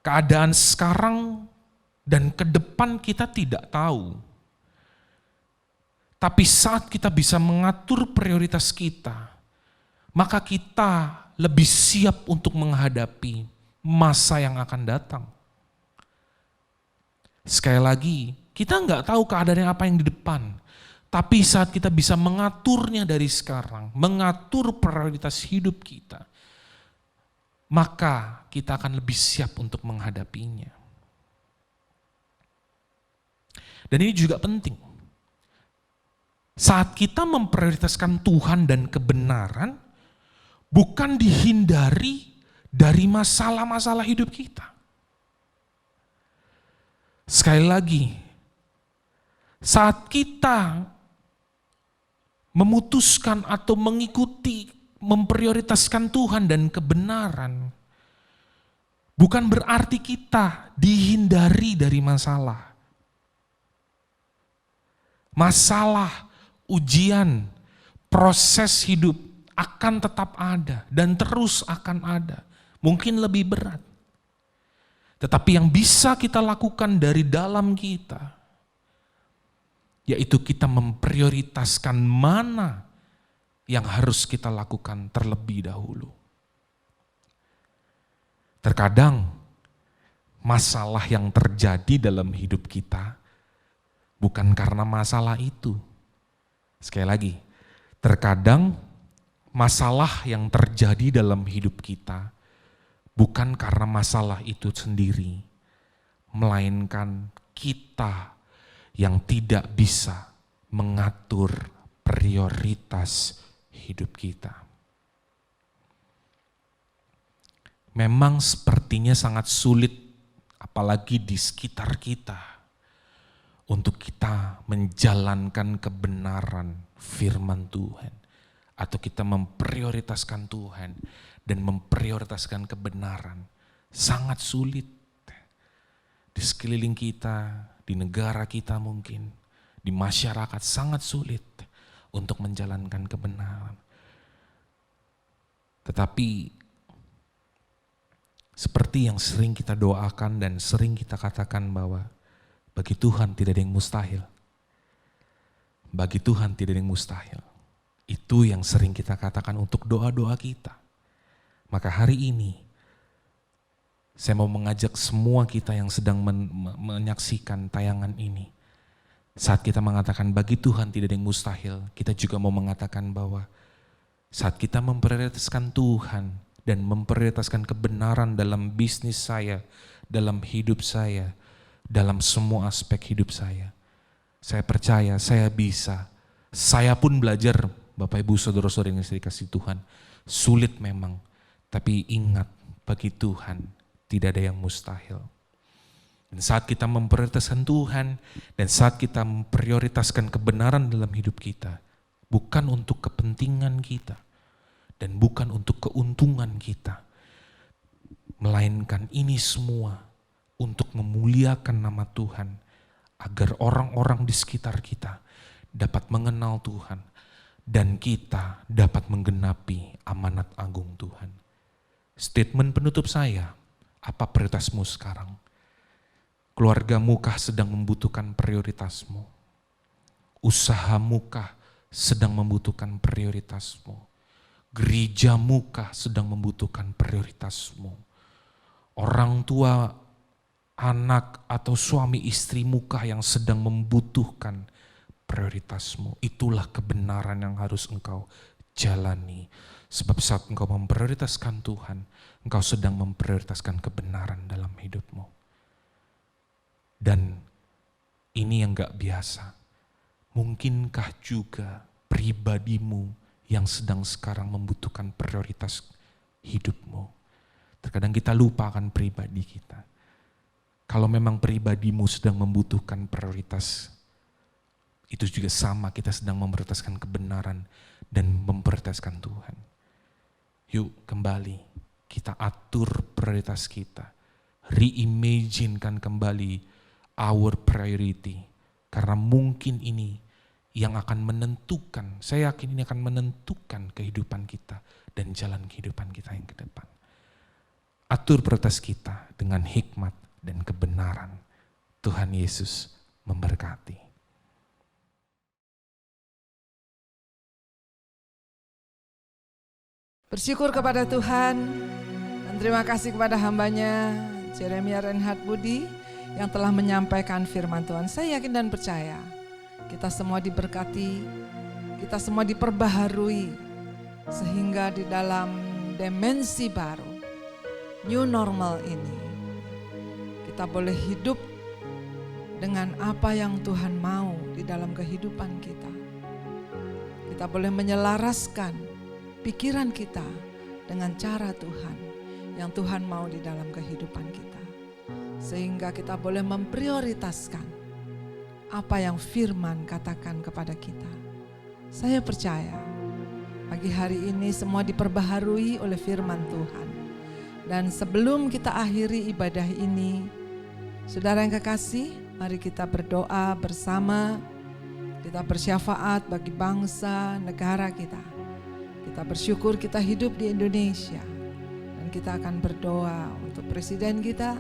Keadaan sekarang dan ke depan kita tidak tahu. Tapi saat kita bisa mengatur prioritas kita, maka kita lebih siap untuk menghadapi masa yang akan datang. Sekali lagi, Kita nggak tahu keadaannya apa yang di depan. Tapi saat kita bisa mengaturnya dari sekarang, mengatur prioritas hidup kita, maka kita akan lebih siap untuk menghadapinya. Dan ini juga penting. Saat kita memprioritaskan Tuhan dan kebenaran, bukan dihindari dari masalah-masalah hidup kita. Sekali lagi, saat kita memutuskan atau mengikuti, memprioritaskan Tuhan dan kebenaran, bukan berarti kita dihindari dari masalah. Masalah, ujian, proses hidup akan tetap ada dan terus akan ada. Mungkin lebih berat. Tetapi yang bisa kita lakukan dari dalam kita, yaitu kita memprioritaskan mana yang harus kita lakukan terlebih dahulu. Terkadang masalah yang terjadi dalam hidup kita bukan karena masalah itu. Sekali lagi, terkadang masalah yang terjadi dalam hidup kita bukan karena masalah itu sendiri, melainkan kita yang tidak bisa mengatur prioritas hidup kita. Memang sepertinya sangat sulit, apalagi di sekitar kita, untuk kita menjalankan kebenaran firman Tuhan, atau kita memprioritaskan Tuhan dan memprioritaskan kebenaran. Sangat sulit di sekeliling kita, di negara kita mungkin, di masyarakat sangat sulit untuk menjalankan kebenaran. Tetapi seperti yang sering kita doakan dan sering kita katakan bahwa bagi Tuhan tidak ada yang mustahil. Bagi Tuhan tidak ada yang mustahil. Itu yang sering kita katakan untuk doa-doa kita. Maka hari ini saya mau mengajak semua kita yang sedang menyaksikan tayangan ini. Saat kita mengatakan bagi Tuhan tidak ada yang mustahil, kita juga mau mengatakan bahwa saat kita memprioritaskan Tuhan dan memprioritaskan kebenaran dalam bisnis saya, dalam hidup saya, dalam semua aspek hidup saya percaya saya bisa. Saya pun belajar, Bapak Ibu Saudara-saudara yang dikasihi Tuhan, sulit memang, tapi ingat bagi Tuhan tidak ada yang mustahil. Dan saat kita memprioritaskan Tuhan dan saat kita memprioritaskan kebenaran dalam hidup kita, bukan untuk kepentingan kita dan bukan untuk keuntungan kita, melainkan ini semua untuk memuliakan nama Tuhan, agar orang-orang di sekitar kita dapat mengenal Tuhan dan kita dapat menggenapi amanat agung Tuhan. Statement penutup saya, apa prioritasmu sekarang? Keluargamu kah sedang membutuhkan prioritasmu? Usahamu kah sedang membutuhkan prioritasmu? Gerejamu kah sedang membutuhkan prioritasmu? Orang tua, anak atau suami istrimu kah yang sedang membutuhkan prioritasmu? Itulah kebenaran yang harus engkau jalani. Sebab saat engkau memprioritaskan Tuhan, engkau sedang memprioritaskan kebenaran dalam hidupmu. Dan ini yang gak biasa. Mungkinkah juga pribadimu yang sedang sekarang membutuhkan prioritas hidupmu? Terkadang kita lupa akan pribadi kita. Kalau memang pribadimu sedang membutuhkan prioritas, itu juga sama, kita sedang memprioritaskan kebenaran dan memprioritaskan Tuhan. Yuk kembali, kita atur prioritas kita. Reimaginekan kembali our priority. Karena mungkin ini yang akan menentukan, saya yakin ini akan menentukan kehidupan kita dan jalan kehidupan kita yang ke depan. Atur prioritas kita dengan hikmat dan kebenaran. Tuhan Yesus memberkati. Bersyukur kepada Tuhan dan terima kasih kepada hambanya Jeremia Reinhard Budi yang telah menyampaikan firman Tuhan. Saya yakin dan percaya kita semua diberkati, kita semua diperbaharui, sehingga di dalam dimensi baru, new normal ini, kita boleh hidup dengan apa yang Tuhan mau di dalam kehidupan kita. Kita boleh menyelaraskan pikiran kita dengan cara Tuhan yang Tuhan mau di dalam kehidupan kita. Sehingga kita boleh memprioritaskan apa yang firman katakan kepada kita. Saya percaya pagi hari ini semua diperbaharui oleh firman Tuhan. Dan sebelum kita akhiri ibadah ini, saudara yang kekasih, mari kita berdoa bersama. Kita bersyafaat bagi bangsa, negara kita. Kita bersyukur kita hidup di Indonesia. Dan kita akan berdoa untuk presiden kita.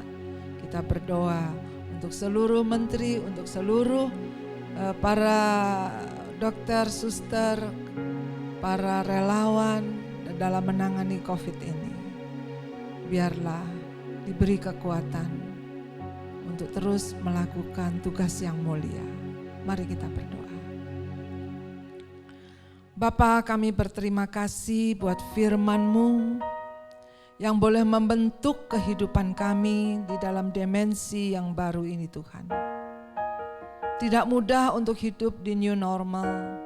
Kita berdoa untuk seluruh menteri, untuk seluruh para dokter, suster, para relawan dalam menangani COVID ini. Biarlah diberi kekuatan untuk terus melakukan tugas yang mulia. Mari kita berdoa. Bapa, kami berterima kasih buat firman-Mu yang boleh membentuk kehidupan kami di dalam dimensi yang baru ini Tuhan. Tidak mudah untuk hidup di new normal.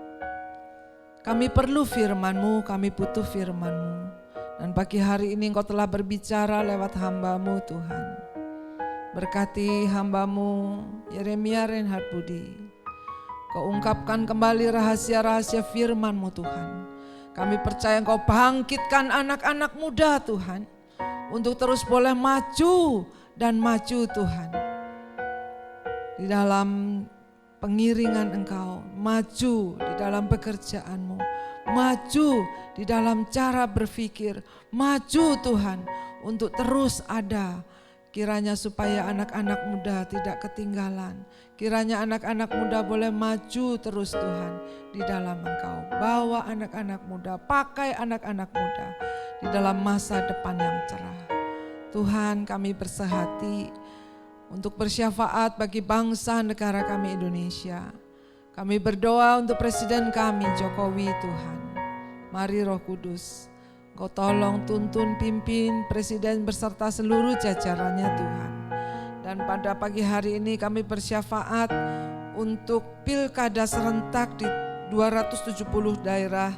Kami perlu firman-Mu, kami butuh firman-Mu. Dan pagi hari ini Engkau telah berbicara lewat hamba-Mu Tuhan. Berkati hamba-Mu Yeremia Reinhard Budi. Kau ungkapkan kembali rahasia-rahasia firman-Mu Tuhan. Kami percaya Engkau bangkitkan anak-anak muda Tuhan, untuk terus boleh maju dan maju Tuhan. Di dalam pengiringan Engkau, maju di dalam pekerjaan-Mu, maju di dalam cara berpikir, maju Tuhan untuk terus ada. Kiranya supaya anak-anak muda tidak ketinggalan. Kiranya anak-anak muda boleh maju terus Tuhan di dalam Engkau. Bawa anak-anak muda, pakai anak-anak muda di dalam masa depan yang cerah. Tuhan, kami bersehati untuk bersyafaat bagi bangsa negara kami Indonesia. Kami berdoa untuk Presiden kami Jokowi Tuhan. Mari Roh Kudus, Kau tolong tuntun pimpin Presiden beserta seluruh jajarannya Tuhan. Dan pada pagi hari ini kami bersyafaat untuk pilkada serentak di 270 daerah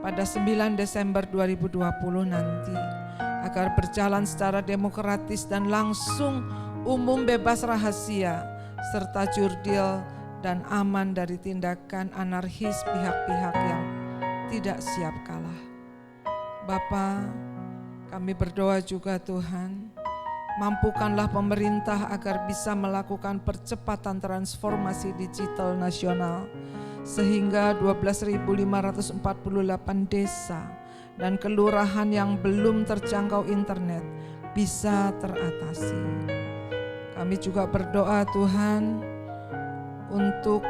pada 9 Desember 2020 nanti. Agar berjalan secara demokratis dan langsung, umum, bebas rahasia, serta jurdil dan aman dari tindakan anarkis pihak-pihak yang tidak siap kalah. Bapa, kami berdoa juga Tuhan, mampukanlah pemerintah agar bisa melakukan percepatan transformasi digital nasional sehingga 12.548 desa dan kelurahan yang belum terjangkau internet bisa teratasi. Kami juga berdoa Tuhan untuk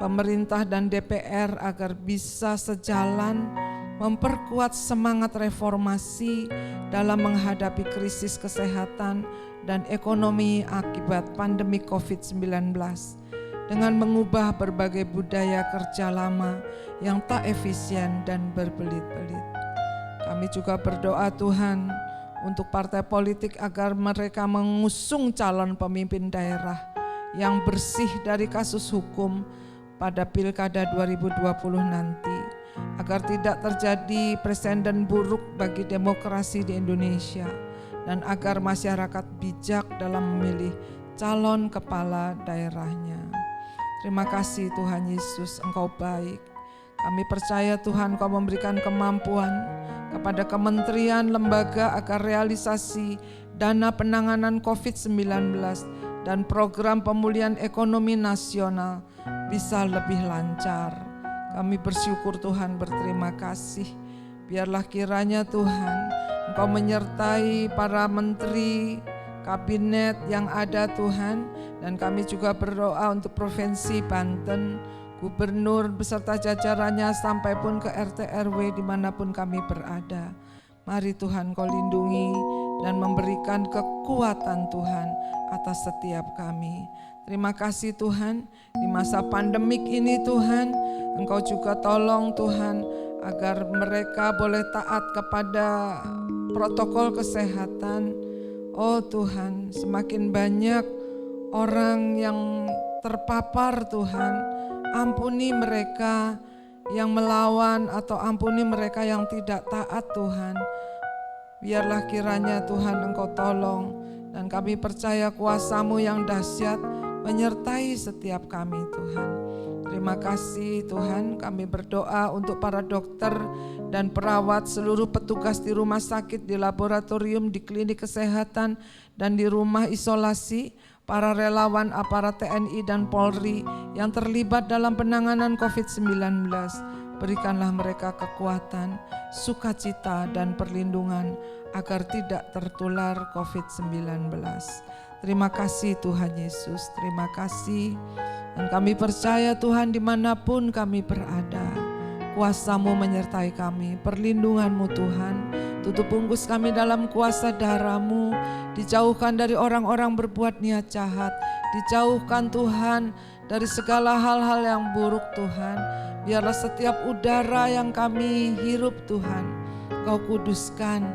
pemerintah dan DPR agar bisa sejalan memperkuat semangat reformasi dalam menghadapi krisis kesehatan dan ekonomi akibat pandemi COVID-19 dengan mengubah berbagai budaya kerja lama yang tak efisien dan berbelit-belit. Kami juga berdoa Tuhan untuk partai politik agar mereka mengusung calon pemimpin daerah yang bersih dari kasus hukum pada Pilkada 2020 nanti, agar tidak terjadi presiden buruk bagi demokrasi di Indonesia dan agar masyarakat bijak dalam memilih calon kepala daerahnya. Terima kasih Tuhan Yesus, Engkau baik. Kami percaya Tuhan Kau memberikan kemampuan kepada kementerian, lembaga agar realisasi dana penanganan COVID-19 dan program pemulihan ekonomi nasional bisa lebih lancar. Kami bersyukur Tuhan, berterima kasih. Biarlah kiranya Tuhan Engkau menyertai para menteri, kabinet yang ada Tuhan. Dan kami juga berdoa untuk Provinsi Banten, gubernur beserta jajarannya sampai pun ke RT RW dimanapun kami berada. Mari Tuhan Kau lindungi dan memberikan kekuatan Tuhan atas setiap kami. Terima kasih Tuhan, di masa pandemik ini Tuhan, Engkau juga tolong Tuhan agar mereka boleh taat kepada protokol kesehatan. Oh Tuhan, semakin banyak orang yang terpapar Tuhan, ampuni mereka yang melawan atau ampuni mereka yang tidak taat Tuhan. Biarlah kiranya Tuhan Engkau tolong, dan kami percaya kuasa-Mu yang dahsyat menyertai setiap kami Tuhan. Terima kasih Tuhan, kami berdoa untuk para dokter dan perawat, seluruh petugas di rumah sakit, di laboratorium, di klinik kesehatan, dan di rumah isolasi, para relawan aparat TNI dan Polri yang terlibat dalam penanganan COVID-19. Berikanlah mereka kekuatan, sukacita, dan perlindungan agar tidak tertular COVID-19. Terima kasih Tuhan Yesus, terima kasih. Dan kami percaya Tuhan dimanapun kami berada, kuasa-Mu menyertai kami, perlindungan-Mu Tuhan. Tutup bungkus kami dalam kuasa darah-Mu, dijauhkan dari orang-orang berbuat niat jahat, dijauhkan Tuhan dari segala hal-hal yang buruk Tuhan. Biarlah setiap udara yang kami hirup Tuhan, Kau kuduskan,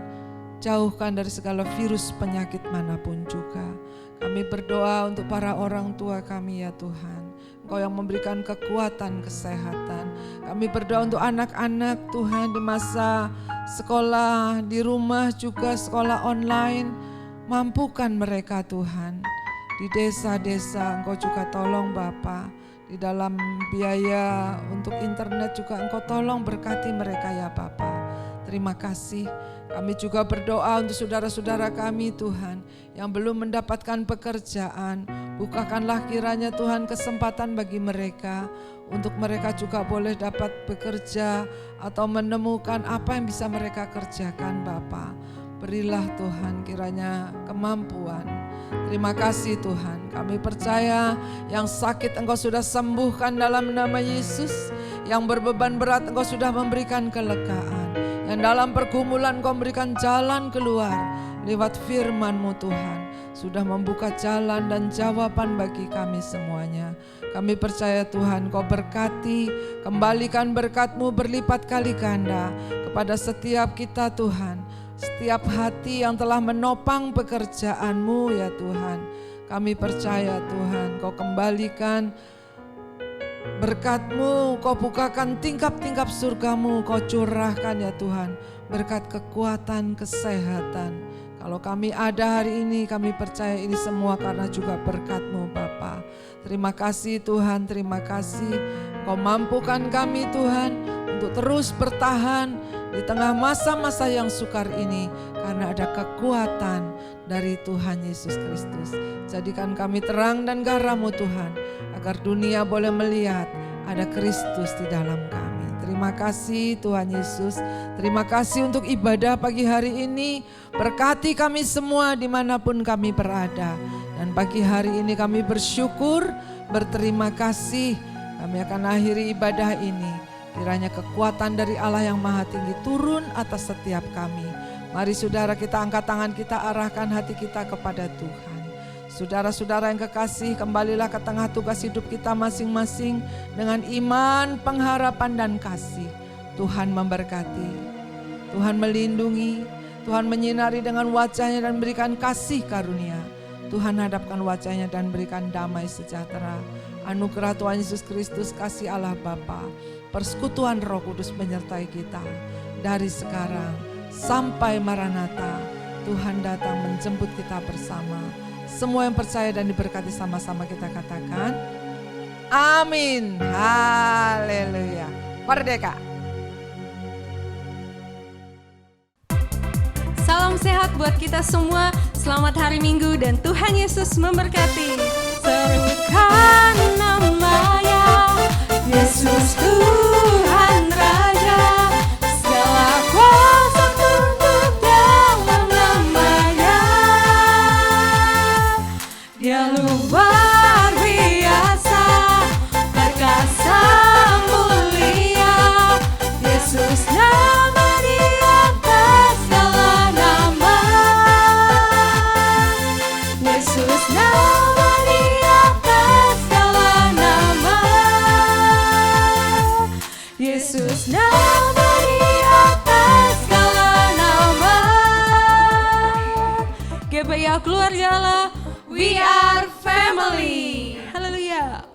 jauhkan dari segala virus penyakit manapun juga. Kami berdoa untuk para orang tua kami ya Tuhan, Engkau yang memberikan kekuatan kesehatan. Kami berdoa untuk anak-anak Tuhan di masa sekolah, di rumah juga sekolah online. Mampukan mereka Tuhan. Di desa-desa Engkau juga tolong Bapa. Di dalam biaya untuk internet juga Engkau tolong berkati mereka ya Bapa. Terima kasih. Kami juga berdoa untuk saudara-saudara kami Tuhan yang belum mendapatkan pekerjaan. Bukakanlah kiranya Tuhan kesempatan bagi mereka untuk mereka juga boleh dapat bekerja atau menemukan apa yang bisa mereka kerjakan Bapa. Berilah Tuhan kiranya kemampuan. Terima kasih Tuhan, kami percaya yang sakit Engkau sudah sembuhkan dalam nama Yesus. Yang berbeban berat Engkau sudah memberikan kelegaan. Yang dalam pergumulan Engkau memberikan jalan keluar lewat firman-Mu Tuhan. Sudah membuka jalan dan jawaban bagi kami semuanya. Kami percaya Tuhan Kau berkati, kembalikan berkat-Mu berlipat kali ganda kepada setiap kita Tuhan. Setiap hati yang telah menopang pekerjaan-Mu ya Tuhan. Kami percaya Tuhan Kau kembalikan berkat-Mu, Kau bukakan tingkap-tingkap surga-Mu, Kau curahkan ya Tuhan. Berkat kekuatan, kesehatan. Kalau kami ada hari ini, kami percaya ini semua karena juga berkat-Mu Bapa. Terima kasih Tuhan, terima kasih. Kau mampukan kami Tuhan untuk terus bertahan di tengah masa-masa yang sukar ini. Karena ada kekuatan dari Tuhan Yesus Kristus. Jadikan kami terang dan garam-Mu Tuhan. Agar dunia boleh melihat ada Kristus di dalam kami. Terima kasih Tuhan Yesus. Terima kasih untuk ibadah pagi hari ini. Berkati kami semua dimanapun kami berada. Dan pagi hari ini kami bersyukur, berterima kasih. Kami akan akhiri ibadah ini. Kiranya kekuatan dari Allah yang Maha Tinggi turun atas setiap kami. Mari saudara kita angkat tangan, kita arahkan hati kita kepada Tuhan. Saudara-saudara yang kekasih, kembalilah ke tengah tugas hidup kita masing-masing dengan iman, pengharapan, dan kasih. Tuhan memberkati, Tuhan melindungi, Tuhan menyinari dengan wajah-Nya dan berikan kasih karunia. Tuhan hadapkan wajah-Nya dan berikan damai sejahtera. Anugerah Tuhan Yesus Kristus, kasih Allah Bapa, persekutuan Roh Kudus menyertai kita dari sekarang sampai Maranatha. Tuhan datang menjemput kita bersama. Semua yang percaya dan diberkati sama-sama kita katakan amin. Haleluya. Merdeka. Salam sehat buat kita semua. Selamat hari Minggu dan Tuhan Yesus memberkati. Serukan nama-Nya, Yesus Tuhan Raja. Segala kuasa tunduk dalam nama-Nya. Dia luar biasa, perkasa mulia. Yesus nama di atas segala ya keluarga Allah. We are family. Haleluya.